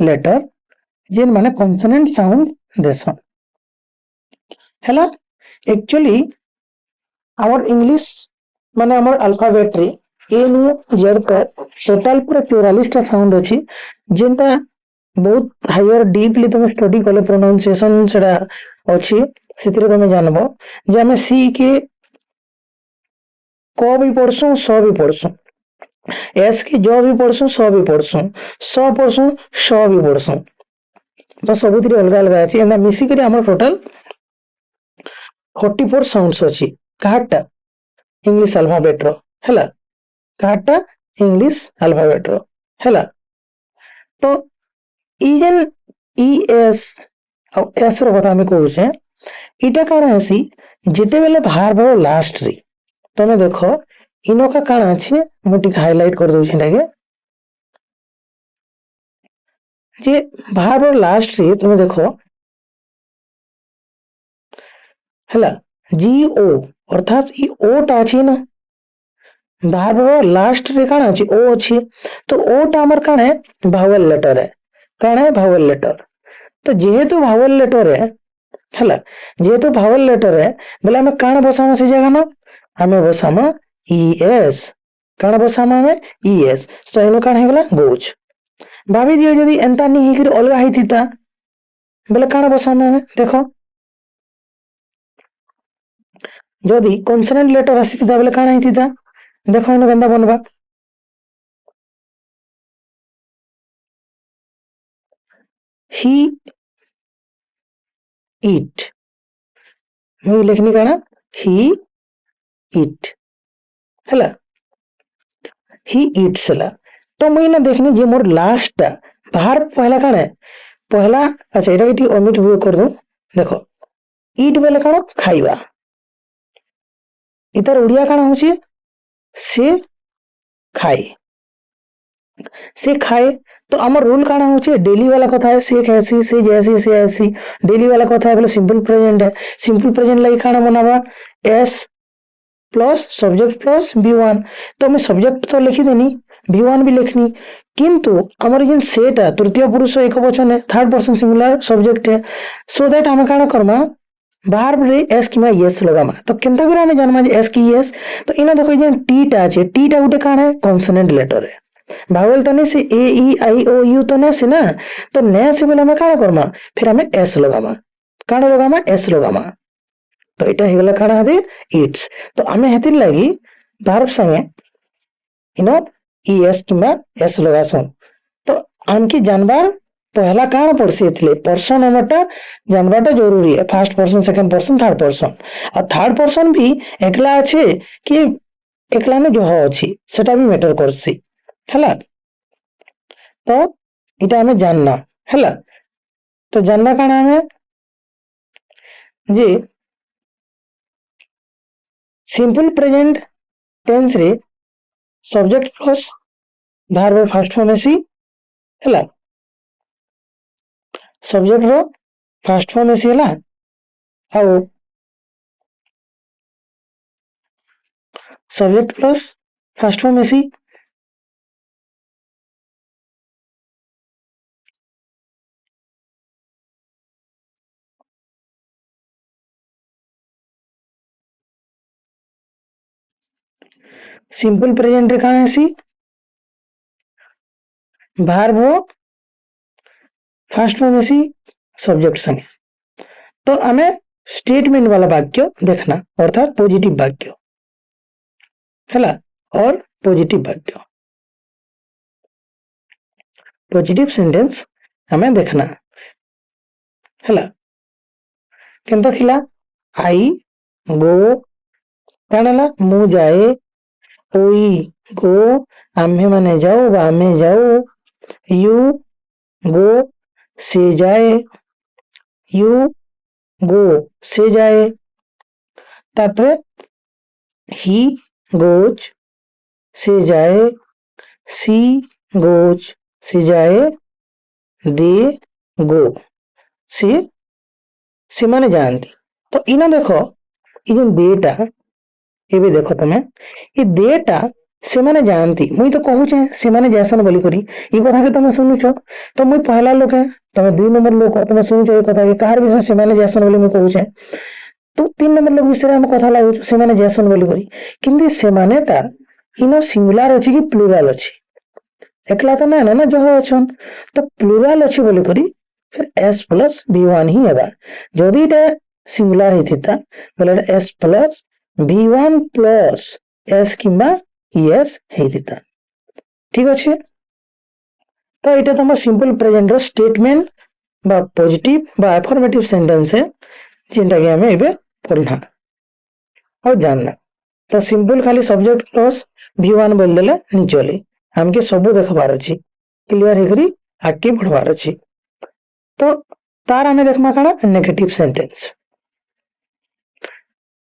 लेटर जेन माने कॉन्सोनेंट साउंड देसन हैला एक्चुअली आवर इंग्लिश माने आवर अल्फाबेट रे ए नु जेड तक टोटल पूरा 44 टा साउंड अछि जेनटा बहुत हायर डीपली तुम स्टडी कले प्रोनाउंसिएशन सेडा अछि सेतिर तुम जानबो जे हमें सी के क भी पढ़सु स भी पढ़सु एस के ज भी पढ़सु स भी पढ़सु स पढ़सु श भी पढ़सु तो सबुतिर अलग अलग अछि एना मिसी करी हमर टोटल 44 साउंड्स अछि काटा इंग्लिश अल्फाबेट रो हैला काटा इंग्लिश अल्फाबेट रो हैला तो इजन एस और एस रो कथा में कहू छे इटा काना हसी जेते बेले भार लास्ट रे तमे देखो इनो का काना अछि मोटी हाईलाइट कर दउ छिटाके जे भार लास्ट रे तुम देखो हैला जी ओ अर्थात ई ओ टा अछि ना भार लास्ट रे काना अछि ओ अछि तो ओ टा हमर काना है भावल लेटर है काना है भावल लेटर तो जेहेतु भावल लेटर है हैला जेहेतु भावल लेटर है बोले हमें काना बसामा से जगह ना हमें बसामा ई एस काना बसामा हमें ई एस तो इनो काना हेगला गोज भाभी दियो यदि एंता नहीं हिकर अलगा हिथिता बोले काना बसामा हमें देखो यदि कॉन्सोनेंट लेटर आसीथिता बोले काना हिथिता देखो इनो केनता बनबा ही इट मुई लिखनी काना ही इट हैला ही इट्स ला तो मुई ना देखनी जे मोर लास्ट टा बाहर पहला काना है पहला अच्छा एटा के ओमिट हुए कर दो देखो इट बेले काना खाइबा इतर उड़िया काना होची से खाए से खाए तो आमर रूल काना होची डेली वाला कथा है से कैसी से जैसी से ऐसी डेली वाला कथा है बोले सिंपल प्रेजेंट है सिंपल प्रेजेंट लाई काना बनावा S plus subject plus B1 तो मैं सब्जेक्ट तो लिखी देनी बी1 भी लिखनी किंतु हमर जिन सेट है तृतीय पुरुष एक वचन है थर्ड पर्सन सिंगुलर सब्जेक्ट है सो दैट हमें काना करमा बाहर रे एस की मैं यस लगामा तो केनता करे हमें जानमा एस की यस तो इना देखो जे टी टा छे टी टा गुटे काना है कॉन्सोनेंट लेटर है भावेल तो नहीं से ए ई आई ओ यू तो नहीं से ना तो ने से बोले हमें काना करमा फिर हमें एस लगामा काना लगामा एस लगामा तो इटा हेगला काना हदे इट्स तो हमें हेतिर लगी भार्ब संगे इनो ई एस किमा एस लगासो तो आमकी जानबार पहला काना पड़सी एथिले पर्सन हमटा जानबाटा जरूरी है first person second person third person और थर्ड पर्सन भी एकला আছে कि एकला ने जह अछि सेटा भी मैटर करसी हैला तो इटा हमें जानना हैला तो जानना काना हमें जे सिंपल प्रेजेंट टेंस रे subject plus verb first form AC हैला subject row first form AC हैला आउ subject plus first form AC simple present रे काना AC verb first form AC subject संगे तो हमें स्टेटमेंट वाला वाक्य देखना अर्थात पॉजिटिव वाक्य हैला और पॉजिटिव वाक्य पॉजिटिव सेंटेंस हमें देखना हैला केनता थिला आई गो कानाला मु जाए ओई गो आम्हे माने जाओ बा आमे जाओ यू गो से जाए यू गो से जाए तापरे ही गोज से जाए सी गोज से जाए दे गो से माने जानती तो इना देखो ये जो देटा ये भी देखो तुम्हें ये देटा से माने जानती मुई तो कहूचे से माने जैसन बोली करी ई कथा के तुम सुनुछ तो मुई पहला लोक है तुम 2 नंबर लोक तुम सुनुछ ए कथा के कहार विषय से माने जैसन बोली मुई कहूचे तो 3 नंबर लोक विषय हम कथा लागु से माने जैसन बोली करी किंतु से माने ता इनो सिंगुलर अछि कि प्लुरल अछि एकला तो ना ना जो अछन तो प्लुरल अछि बोली करी फिर s प्लस b1 ही हेबा जदि ता सिंगुलर हिथिता बोले s plus b1 plus s किंबा yes हेदिता ठीक अछि तो इटा तुम सिंपल प्रेजेंट रो स्टेटमेंट बा पॉजिटिव बा अफर्मेटिव सेंटेंस है जिनटा कि हमें एबे पढ़ना और जानना तो सिंपल खाली सब्जेक्ट प्लस v1 बोल देले नि चले हमके सब देखबार अछि क्लियर हे करी आगे बढ़वार अछि तो तार हमें देखमा काना नेगेटिव सेंटेंस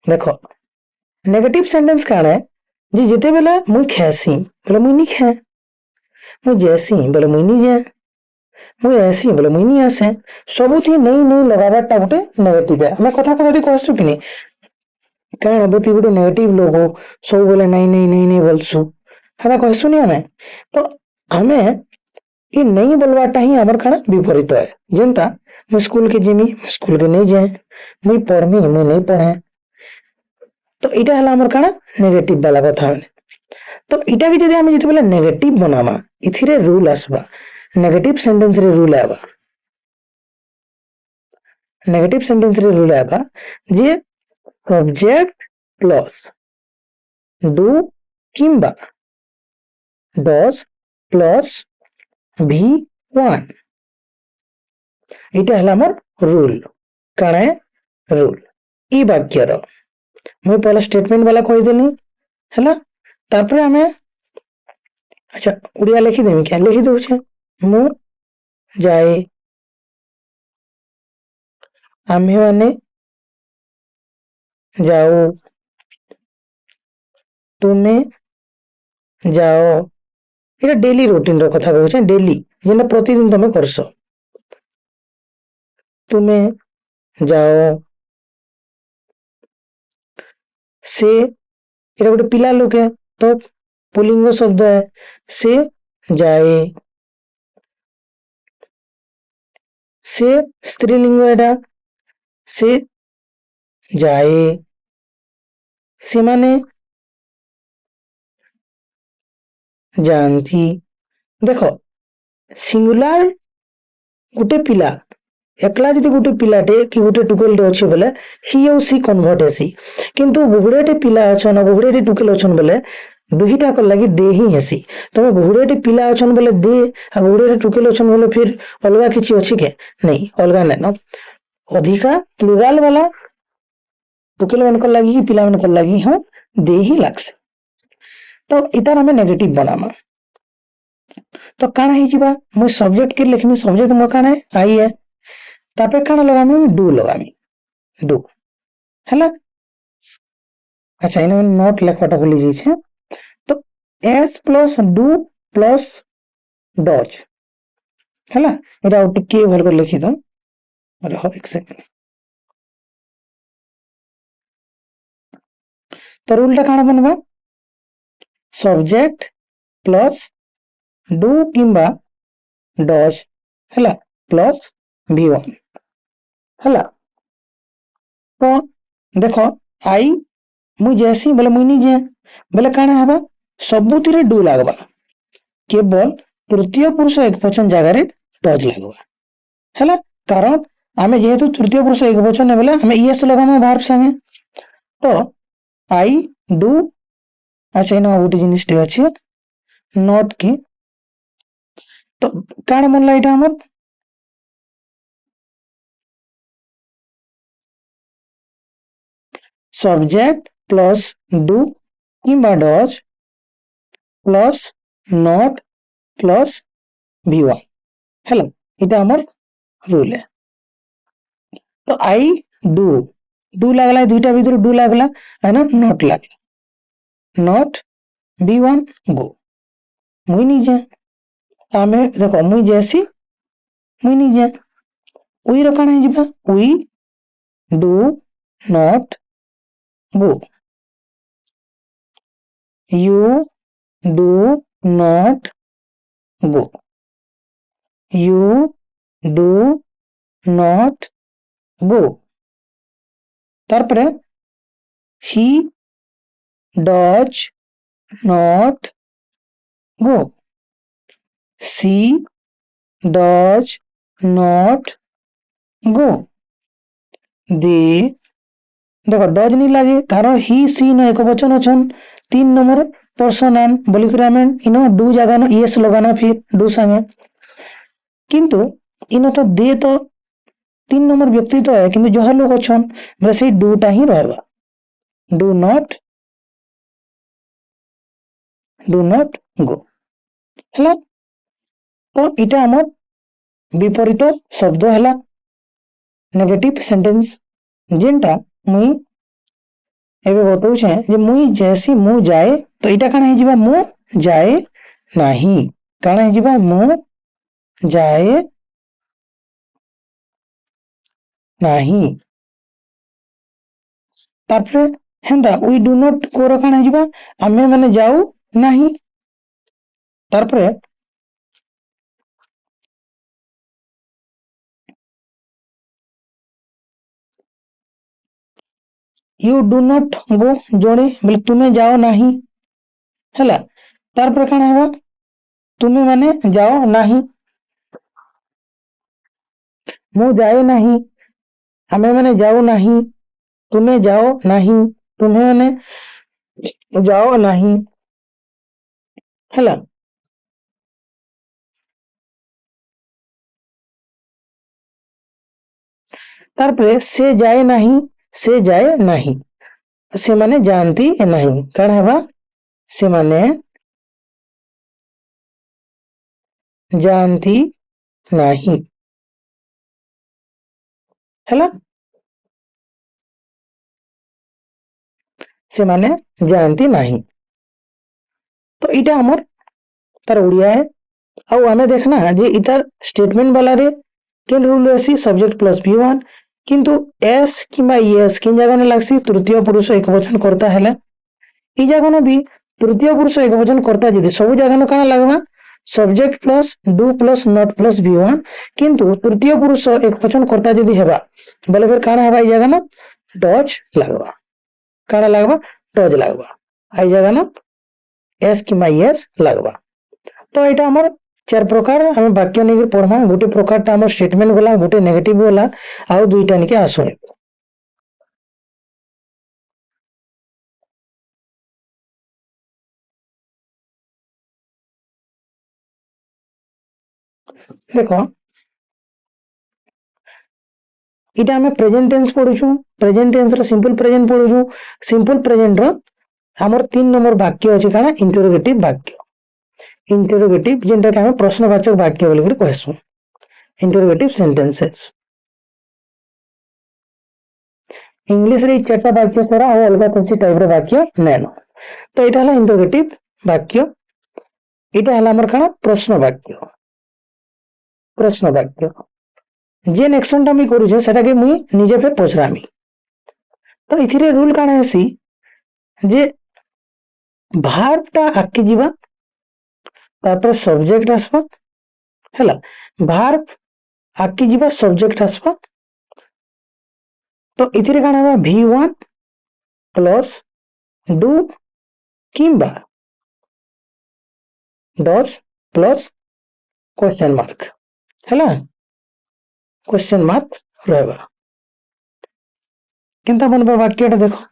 देखो नेगेटिव सेंटेंस काना है जी जिते बेला मुई खेसी बोले मुई नी खे मुई जैसी बोले मुई नी जे मुई ऐसी बोले मुई नी आसे सबुथी नहीं नहीं लगाबाटा गोटे नेगेटिव है हमें कथा कथा दी कहसु कि नहीं कारण बुती गोटे नेगेटिव लोग सब बोले नहीं नहीं नहीं नहीं बोलसु हमें कहसु नहीं हमें तो हमें ये नहीं बोलवाटा ही हमर खाना विपरीत है जनता मैं स्कूल के जिमी स्कूल के नहीं जाए मुई पढ़मी मुई नहीं पढ़े तो इटा हला हमर खाना नेगेटिव वाला कथा है तो इटा भी जदि हम जति बोले नेगेटिव बनामा इथिरे रूल आसबा नेगेटिव सेंटेंस रे रूल आबा नेगेटिव सेंटेंस रे रूल आबा जे सब्जेक्ट प्लस डू किंबा डज प्लस v1 इटा हला हमर रूल काणे रूल ई वाक्य रो मैं पहला स्टेटमेंट वाला कहि देनी हैला तापर हमें अच्छा उड़िया लिखि देमी क्या लिखि दउ छे मु जाए आम्हे माने जाओ तुमे जाओ ये डेली रूटीन रो कथा कहू डेली जेना प्रतिदिन तुम करस तुमे जाओ से ये गोटे पिला लोक है तो पुलिंग शब्द है से जाए से स्त्रीलिंग एटा से जाए से माने जानती देखो सिंगुलर गोटे पिला एकला जदि गोटे पिलाटे कि गोटे टुकेलटे अच्छे बोले ही और सी कन्वर्ट हेसी किंतु बहुड़ेटे पिला अछन बहुड़ेटे टुकेल अछन बोले दुहीटा कर लगी दे ही हेसी तुम बहुड़ेटे पिला अछन बोले दे आ बहुड़ेटे टुकेल अछन बोले फिर अलगा किछि अछि के नहीं अलगा नै न अधिका प्लुरल वाला टुकेल मन कर लगी पिला मन कर लगी हम दे ही लागस तो इतार हमें नेगेटिव बनामा तो काना ही जिबा मु सब्जेक्ट के लिखमी सब्जेक्ट मो काना आई है तापर काना लगामी डू लगामी डू हैला अच्छा इन नोट लिखवाटा भूली जाई छे तो S plus do plus does हैला एटा टिके भल कर लिखि दो रहो एक सेकंड तो रूलटा काना बनबा सब्जेक्ट प्लस डू किंबा डज हैला प्लस v1 हैला तो देखो आई मुई जैसी बोले मुई नी जे बोले काना हेबा सबुतिरे डू लागबा केवल तृतीय पुरुष एकवचन जगह रे डज लागबा हैला कारण आमे जेहेतु तृतीय पुरुष एकवचन बोले हमें यस लगामा वर्ब संगे तो आई डू अच्छा इना गोटे जिनिस टे अछि नॉट की तो काना बनला इटा हमर सब्जेक्ट प्लस डू किंबा does plus not plus v1 हैला इटा हमर रूल है तो आई डू डू लागला दुईटा भीतर डू लागला है ना नॉट लागला नॉट v1 गो मुई नी जे आमे देखो मुई जैसी मुई नी जे उई रो काना जिबा we do not go you do not go, you do not go. तारपरे he does not go, she does not go, they देखो डज नहीं लगे कारण ही सी न एक वचन अछन 3 नंबर पर्सन नाम बोलिक आम इन डू जगह येस लगाना फिर डू संगे किंतु इन तो दे तो 3 नंबर व्यक्ति तो है किंतु जहाँ लोग अच्छन बोले से डूटा ही रहबा, डू नॉट गो है। तो इटा आम विपरीत शब्द है नेगेटिव सेंटेंस जेनटा मुई एबे बताऊछे जे मुई जैसी मु जाए तो इटा काना हे मु जाए नाही, काना हे मु जाए नाही। तारपरे हेंदा वी डू नॉट कोर काना हे आमे माने जाऊ नाही। तारपरे यू डू नॉट गो जोड़े बोले तुम्हें जाओ नाही हैला। तारपरे काना हे तुम्हें माने जाओ नाही, मु जाए नाही, आमे माने जाओ नाही, तुम्हें जाओ नाही, तुम्हें माने जाओ नाही हैला। तारपरे से जाए नाही, से जाए नाही, से माने जानती नहीं, कण है से माने जानती नहीं हैला, से माने जानती नहीं। तो इटा हमर तार उड़िया है। आउ आमे देखना जे इतार स्टेटमेंट वाला रे केन रूल ऐसी सब्जेक्ट प्लस V1 किंतु एस किंबा यस किन जगह ने लागसी तृतीय पुरुष एकवचन करता हैला। ई जगह ने भी तृतीय पुरुष एकवचन करता जदी सब जगह ने काना लागबा subject plus do plus not plus V1 किंतु तृतीय पुरुष एकवचन करता जदी हेबा बोले फिर काना हेबा ई जगह ना डज लागबा, काना लागबा डज लागबा आई जगह ना एस किंबा यस लागबा। तो एटा हमर 4 प्रकार हम वाक्य नहीं पढ़मा गोटे प्रकार हमर स्टेटमेंट गला गोटे नेगेटिव गला आउ दुईटा निके आसुने। देखो इटा हमें प्रेजेंट टेंस पढुछु, प्रेजेंट टेंस रो सिंपल प्रेजेंट पढुछु, सिंपल प्रेजेंट रो हमर 3 नंबर वाक्य अछि काना इंटरोगेटिव वाक्य, इंटरोगेटिव जेंटा के हम प्रश्नवाचक वाक्य बोली कर कहसु इंटरोगेटिव सेंटेंसेस। इंग्लिश रे 4टा वाक्य सारा और अलग किसी टाइप रो वाक्य नेनो। तो इटा हला इंटरोगेटिव वाक्य, इटा हला हमर काना प्रश्न वाक्य, प्रश्न वाक्य जेन एक्शन टा मी करू सेटा के मुई निजे पे पचरामी। तो इथिरे रूल काना हेसी जे भार्ब टा आके जीवा तापर सब्जेक्ट आसबा हैला, भार्ब आके जीवा सब्जेक्ट आसबा। तो इथिरे काना हेबा V1 प्लस डू किंबा डज प्लस क्वेश्चन मार्क हैला, क्वेश्चन मार्क रहबा। केनता बनबा वाक्यटा देखो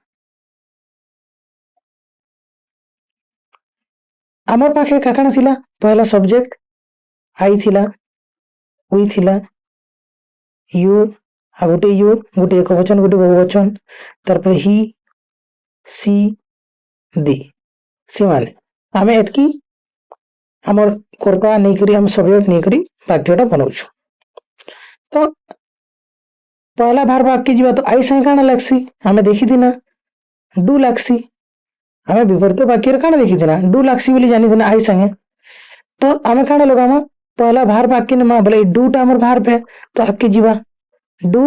आमर पाखे काकाना थिला पहला सब्जेक्ट आई थिला, वी थिला, यू आ गोटे एकवचन गोटे बहुवचन तारपर ही सी दे से माने आमे एतकी हमर कर्ता नहीं करी हम सब्जेक्ट नहीं करी वाक्यटा बनाउछु। तो पहला भार वाक्य जीवा तो आई संगे काना लागसी हमें देखी दिना डू लागसी, हमें विपरीत वाक्य रे काना देखी दिना डू लागसी बोली जानी दिना आई संगे। तो आमे काना लगामा पहला भार वाक्य ने मा बोले डू टा हमर भार पे तो आके जीवा डू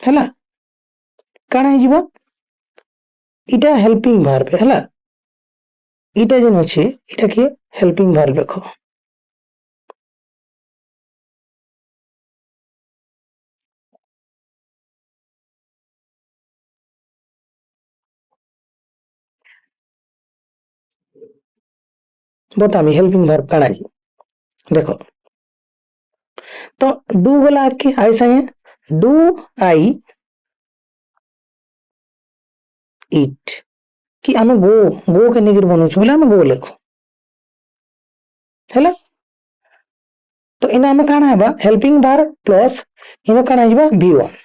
हैला, काना हे जीवा इटा हेल्पिंग भार पे हैला, इटा जेन अच्छे इटा के हेल्पिंग वर्ब रख बतामी हेल्पिंग वर्ब काना जी देखो तो डू गला आके आई संगे डू आई इट कि आमे गो के निगिर बनौछु बोले आमे गो लेखो हैला तो इना आमे काना हेबा हेल्पिंग वर्ब प्लस इनो काना हिबा v1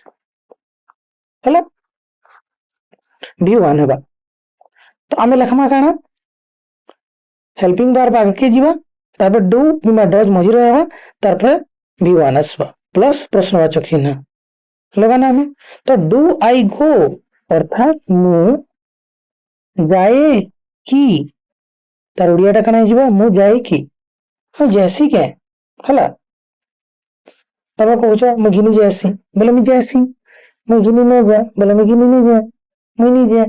हैला v1 हेबा तो आमे लेखमा काना हेल्पिंग वर्ब आगे जीवा तापर डू किबा डज मझिरे हेबा तापर v1 आसबा प्लस प्रश्नवाचक चिन्ह लगाना हमें तो डू आई गो अर्थात मु जाए कि तार ओडियाटा काना हिबा मु जाए कि मु जैसी के हला तब कहूछ मु घिनी जैसी बोले मु जैसी मु घिनी न जा बोले मु घिनी नहीं जा मु नहीं जा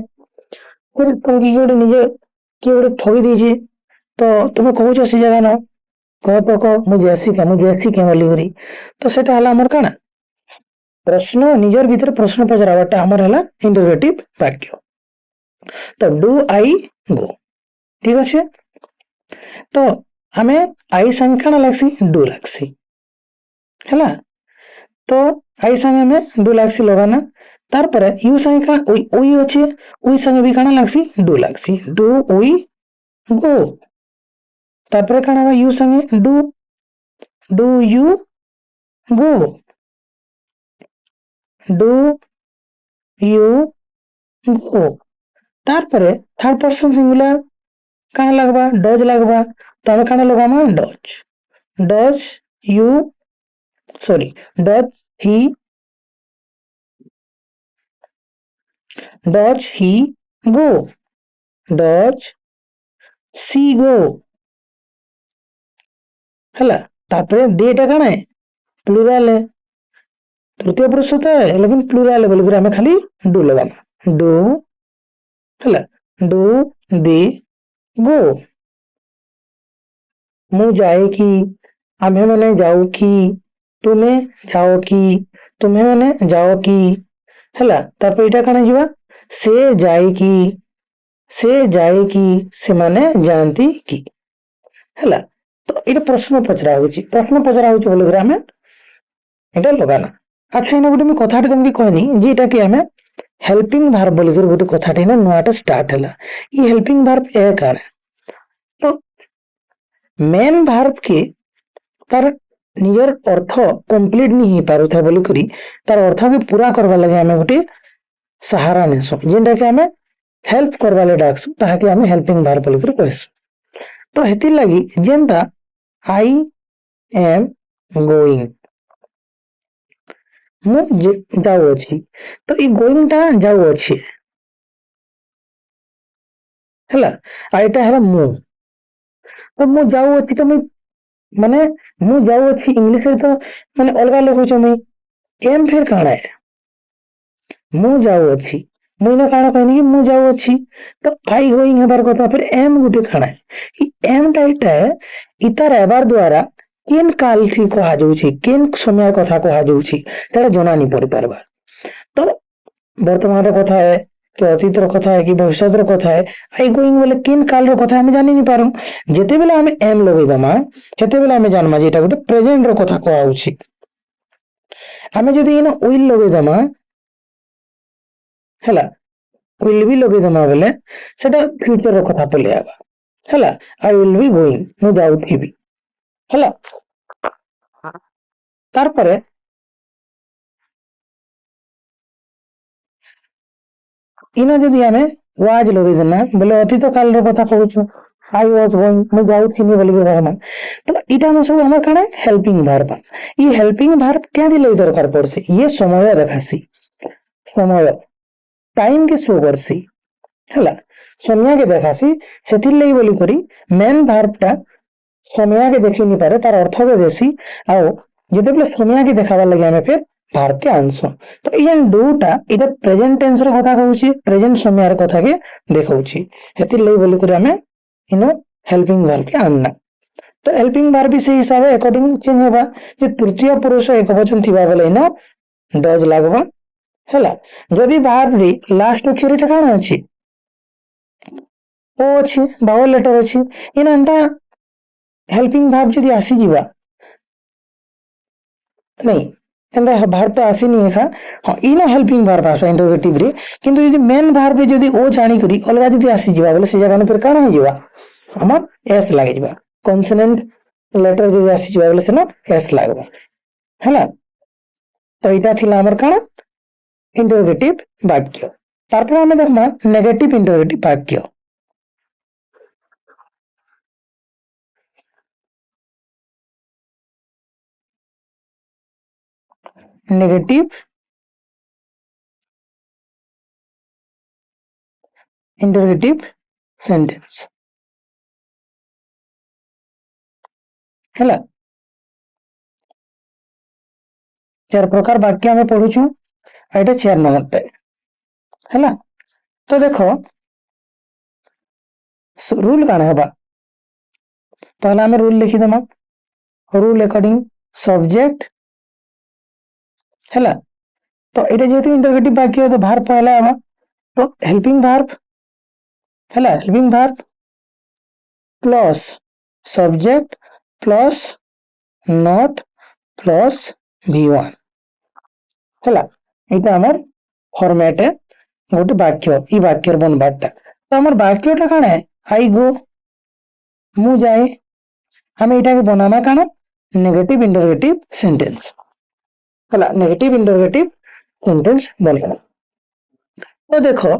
फिर तुम की गोटे निजे कि गोटे ठगी दीजिए तो तुम्हें कहूछ से जगह न कह तो कह मु जैसी के बोली करी तो सेटा हला हमर काना प्रश्न निजर भीतर प्रश्न पचरावाटा हमर हला इंटरोगेटिव वाक्य तो डू आई गो ठीक अच्छे तो हमें आई संग काना लागसी डू लागसी हैला तो आई संगे में डू लागसी लगाना तार पर यू संगे का उई अच्छे उई संगे भी काना लागसी डू उई गो तार पर काना यू संगे do you go do you go तार पर थर्ड पर्सन सिंगुलर काना लगबा डज लगबा तो हमें काना लगामा does you sorry does he go does she go हला तापर देटा काना है प्लूरल है तृतीय पुरुष होता है लेकिन प्लूरल है बोलकर हमें खाली डू लगामा डू हला डू दे गो मु जाए कि आमे मैंने जाओ कि तुम्हें जाओ कि तुम्हें मैंने जाओ कि हला तापर इटा काना जीवा से जाए कि से माने जानती कि हला तो इटा प्रश्न पचरा होची बोलकर हमें इटा लगाना अच्छा इना गोटे मैं कथाटे तुमके कहनी जे इटा कि हमें हेल्पिंग वर्ब बोलकर गोटे कथाटे ना नुआटा स्टार्ट हला ई हेल्पिंग वर्ब ए काना तो मेन वर्ब के तार निजर अर्थ कंप्लीट नहीं हो पारु था बोली करी तार अर्थ के पूरा करबा लगे हमें गोटे सहारा नेसो जेंटा के हमें हेल्प करबा ले डाकसु ताहा के हमें हेल्पिंग वर्ब बोली करी कहसु तो हेति लगी जेंता आई एम गोइंग मु जाऊ अछि तो ई गोइंग टा जाऊ अछि हला आ एटा हला मु तो मु जाऊ अछि तो माने मु जाऊ अछि इंग्लिश रे तो माने अलगा लिखुछ मैं एम फिर काना है मु जाऊ अछि मु इना काना कहनी कि मु जाऊ अछि तो आई गोइंग हेबार कथा फिर एम गुटे काना है ई एम टाइटा है इतार एबार द्वारा केन काल थी कहा जाउछि केन समय कथा कहा जाउछि सेटा जना नहीं पड़ पारबा तो वर्तमान कथा है कि अतीत कथा है कि भविष्य कथा है आई गोइंग बोले केन काल कथा हम जानि नहीं पारम जेते बेला हम एम लगै दमा हेते बेला हम जानमा जे एटा गोटे प्रेजेंट रो कथा कहा होछि हमें जदि इन विल लगै दमा हैला विल भी लगै दमा बोले सेटा फ्यूचर रो कथा पले आबा हैला आई विल बी गोइंग मु जाउथिबी हैला तार परे इना जदि हमें वाज लगै देना बोले अतीत काल रो कथा कहूछु आई वाज गोइंग मु जाउथिनी बोली रहना तो इटा में सब हमर काने हेल्पिंग वर्ब ई हेल्पिंग वर्ब क्या दिले दरकार पड़सी ये समय देखासी समय टाइम के शो करसी हैला समय के देखासी सेथिर लई बोली करी मेन वर्ब टा समय के देखि नहीं पारे तार अर्थ के देसी आओ जेते बेले समय के देखाबा लगे हमें फिर वर्ब के आंसर तो इजन डूटा इटा प्रेजेंट टेंस रो कथा कहूची प्रेजेंट समय रो कथा के देखौची हेतिर लई बोली करी हमें इन हेल्पिंग वर्ब के आनना तो हेल्पिंग वर्ब भी से हिसाब से अकॉर्डिंग चेंज होगा जे तृतीय पुरुष एकवचन थिबा बेले इन डज लागबा हैला जदी वर्ब रे लास्ट अक्षर टा काना अछि ओ अछि बावल लेटर अछि इन अंता हेल्पिंग वर्ब जदी आसी जीवा नहीं एंदा वर्ब तो आसीनी एखा हां इन हेल्पिंग वर्ब आसा इंटरोगेटिव रे किंतु यदि मेन वर्ब रे जदी ओ जानी करी अलगा जदी आसी जीवा बोले से जगह पर काना हो जीवा हमर एस लागे जीवा कॉन्सोनेंट लेटर जदी आसी जीवा बोले से ना एस लागबा हैला तो इटा थिला हमर काना इंटरोगेटिव वाक्य तारपर हमें देखमा नेगेटिव इंटरोगेटिव वाक्य नेगेटिव इंटरोगेटिव सेंटेंस हैला चार प्रकार वाक्य हमें पढुछु एटा 4 नंबर टे हैला तो देखो रूल काना हेबा पहला हमें रूल लिखि दमा रूल अकॉर्डिंग सब्जेक्ट हैला तो एटा जेहेतु इंटरोगेटिव वाक्य तो वर्ब पहला हेबा तो हेल्पिंग वर्ब हैला helping verb plus subject plus not plus v1 हैला एटा हमर फॉर्मेट है गोटे वाक्य ई वाक्यर बनबाटा तो हमर वाक्यटा काना है आई गो मु जाए हमें एटा के बनाना काना नेगेटिव इंटरोगेटिव सेंटेंस हैला नेगेटिव इंटरोगेटिव सेंटेंस बनला तो देखो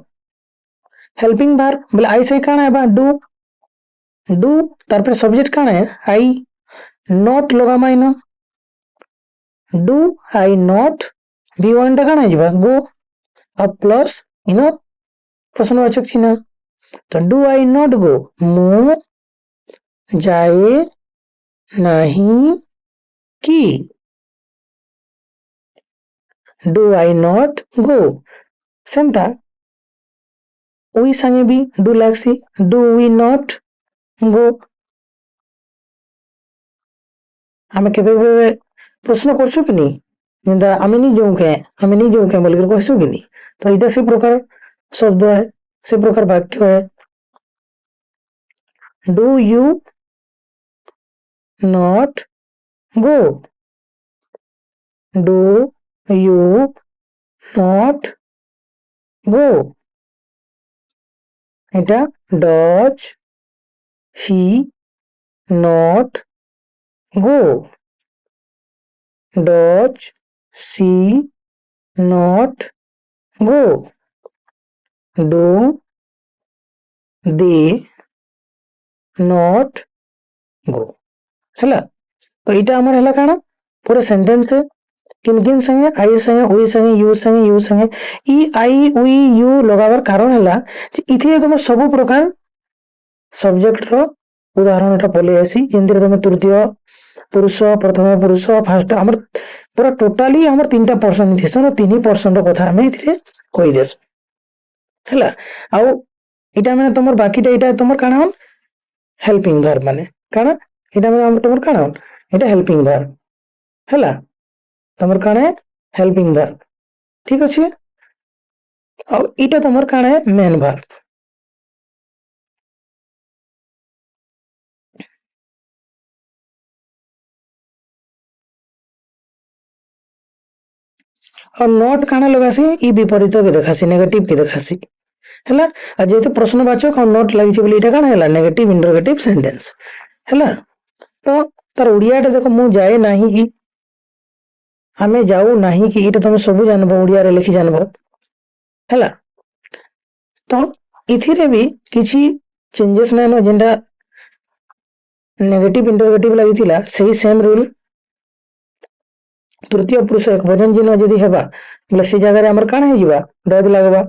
हेल्पिंग वर्ब बोले आई से काना है डू तार पर सब्जेक्ट काना है आई नॉट लगा माइनो डू आई नॉट v1 टा काना है जीवा गो अब प्लस इनो प्रश्नवाचक चिन्ह तो डू आई नॉट गो मु जाए नहीं कि डू आई नॉट गो सेंता वी संगे भी डू लागसी डू वी नॉट गो हमें केबे प्रश्न करछु कि नहीं निंदा हमें नहीं जाऊं के बोल कर कहसु कि नहीं तो इधर से प्रकार शब्द है से प्रकार वाक्य है do you not go do you not go এটা does he not go does she not go do they not go हैला तो इटा हमर हैला काना पूरा सेंटेंस है किन किन संगे आई संगे उई संगे यू संगे ई आई उई यू लगावर कारण हैला जे इथे तुम सब प्रकार सब्जेक्ट रो उदाहरण एटा पले आसी जेंद्र तुम तृतीय पुरुष प्रथम पुरुष फास्ट हमर पूरा टोटाली हमर 3% थिसन 3% कथा हमें इथे कहि देस हैला आउ इटा माने तुमर बाकीटा इटा तुमर काना हन हेल्पिंग वर्ब माने काना इटा माने तुमर काना हन इटा हेल्पिंग वर्ब हैला तुमर काना है हेल्पिंग वर्ब ठीक अछि और इटा तुमर काना है मेन वर्ब और नॉट काना लगासी ई विपरीत के देखासी नेगेटिव के देखासी हैला आ जेते प्रश्नवाचक और नॉट लागि छै बोली इटा काना हैला नेगेटिव इंटरोगेटिव सेंटेंस हैला तो तार ओडिया टा देखो मु जाए नाही कि हमें जाऊ नाही कि इटा तुम सब जानबो ओडिया रे लिखि जानबो हैला तो इथिरे भी किछि चेंजेस नै न जेंडा नेगेटिव इंटरोगेटिव लागि थिला सही सेम रूल तृतीय पुरुष एक वचन चिन्ह जदि हेबा बोले से जगह रे हमर काना हे जिबा डज लागबा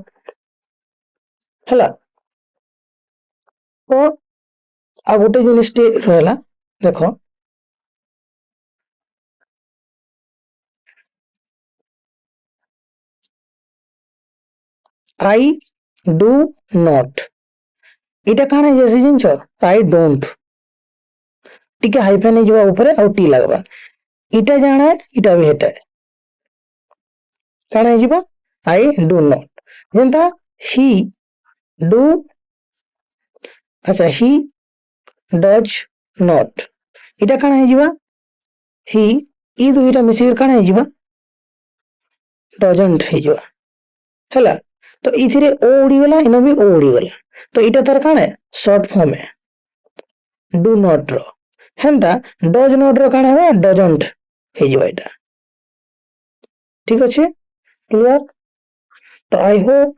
हैला तो आ गोटे जिनिस टे रहला देखो आई डू नॉट इटा काना जैसे जिनछ आई डोंट टिके हाइफेन जवा ऊपर और टी लगवा इटा जाना है इटा भी हेटा है काना जीवा आई डू नॉट जेंता ही डू अच्छा ही डज नॉट इटा काना जीवा ही ई दुईटा मिसिर काना जीवा डजंट जीवा हैला तो इथिरे ओ उड़ी गला इनो भी ओ उड़ी गला तो इटा तार काना शॉर्ट फॉर्म है डू नॉट रो हेंता डज नॉट रो काना है डजंट हे जीवा इटा ठीक अच्छे क्लियर तो आई होप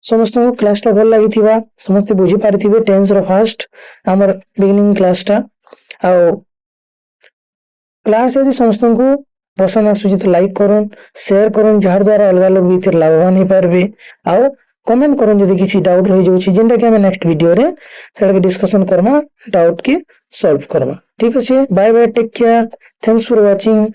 समस्त क्लास टा भल लगी समस्त बुझी पारि टेंस रो फास्ट आमर बिगिनिंग क्लास टा आउ क्लास यदि समस्त को पसंद आसुची तो लाइक करन शेयर करन जार द्वारा अलग लोग भी लाभवान हो पारबे आउ कमेंट करन जदि किसी डाउट रही जाउची जेंटा कि हम नेक्स्ट वीडियो रे सेटा के डिस्कशन करमा डाउट के सॉल्व करमा ठीक अछि bye bye take care thanks for watching.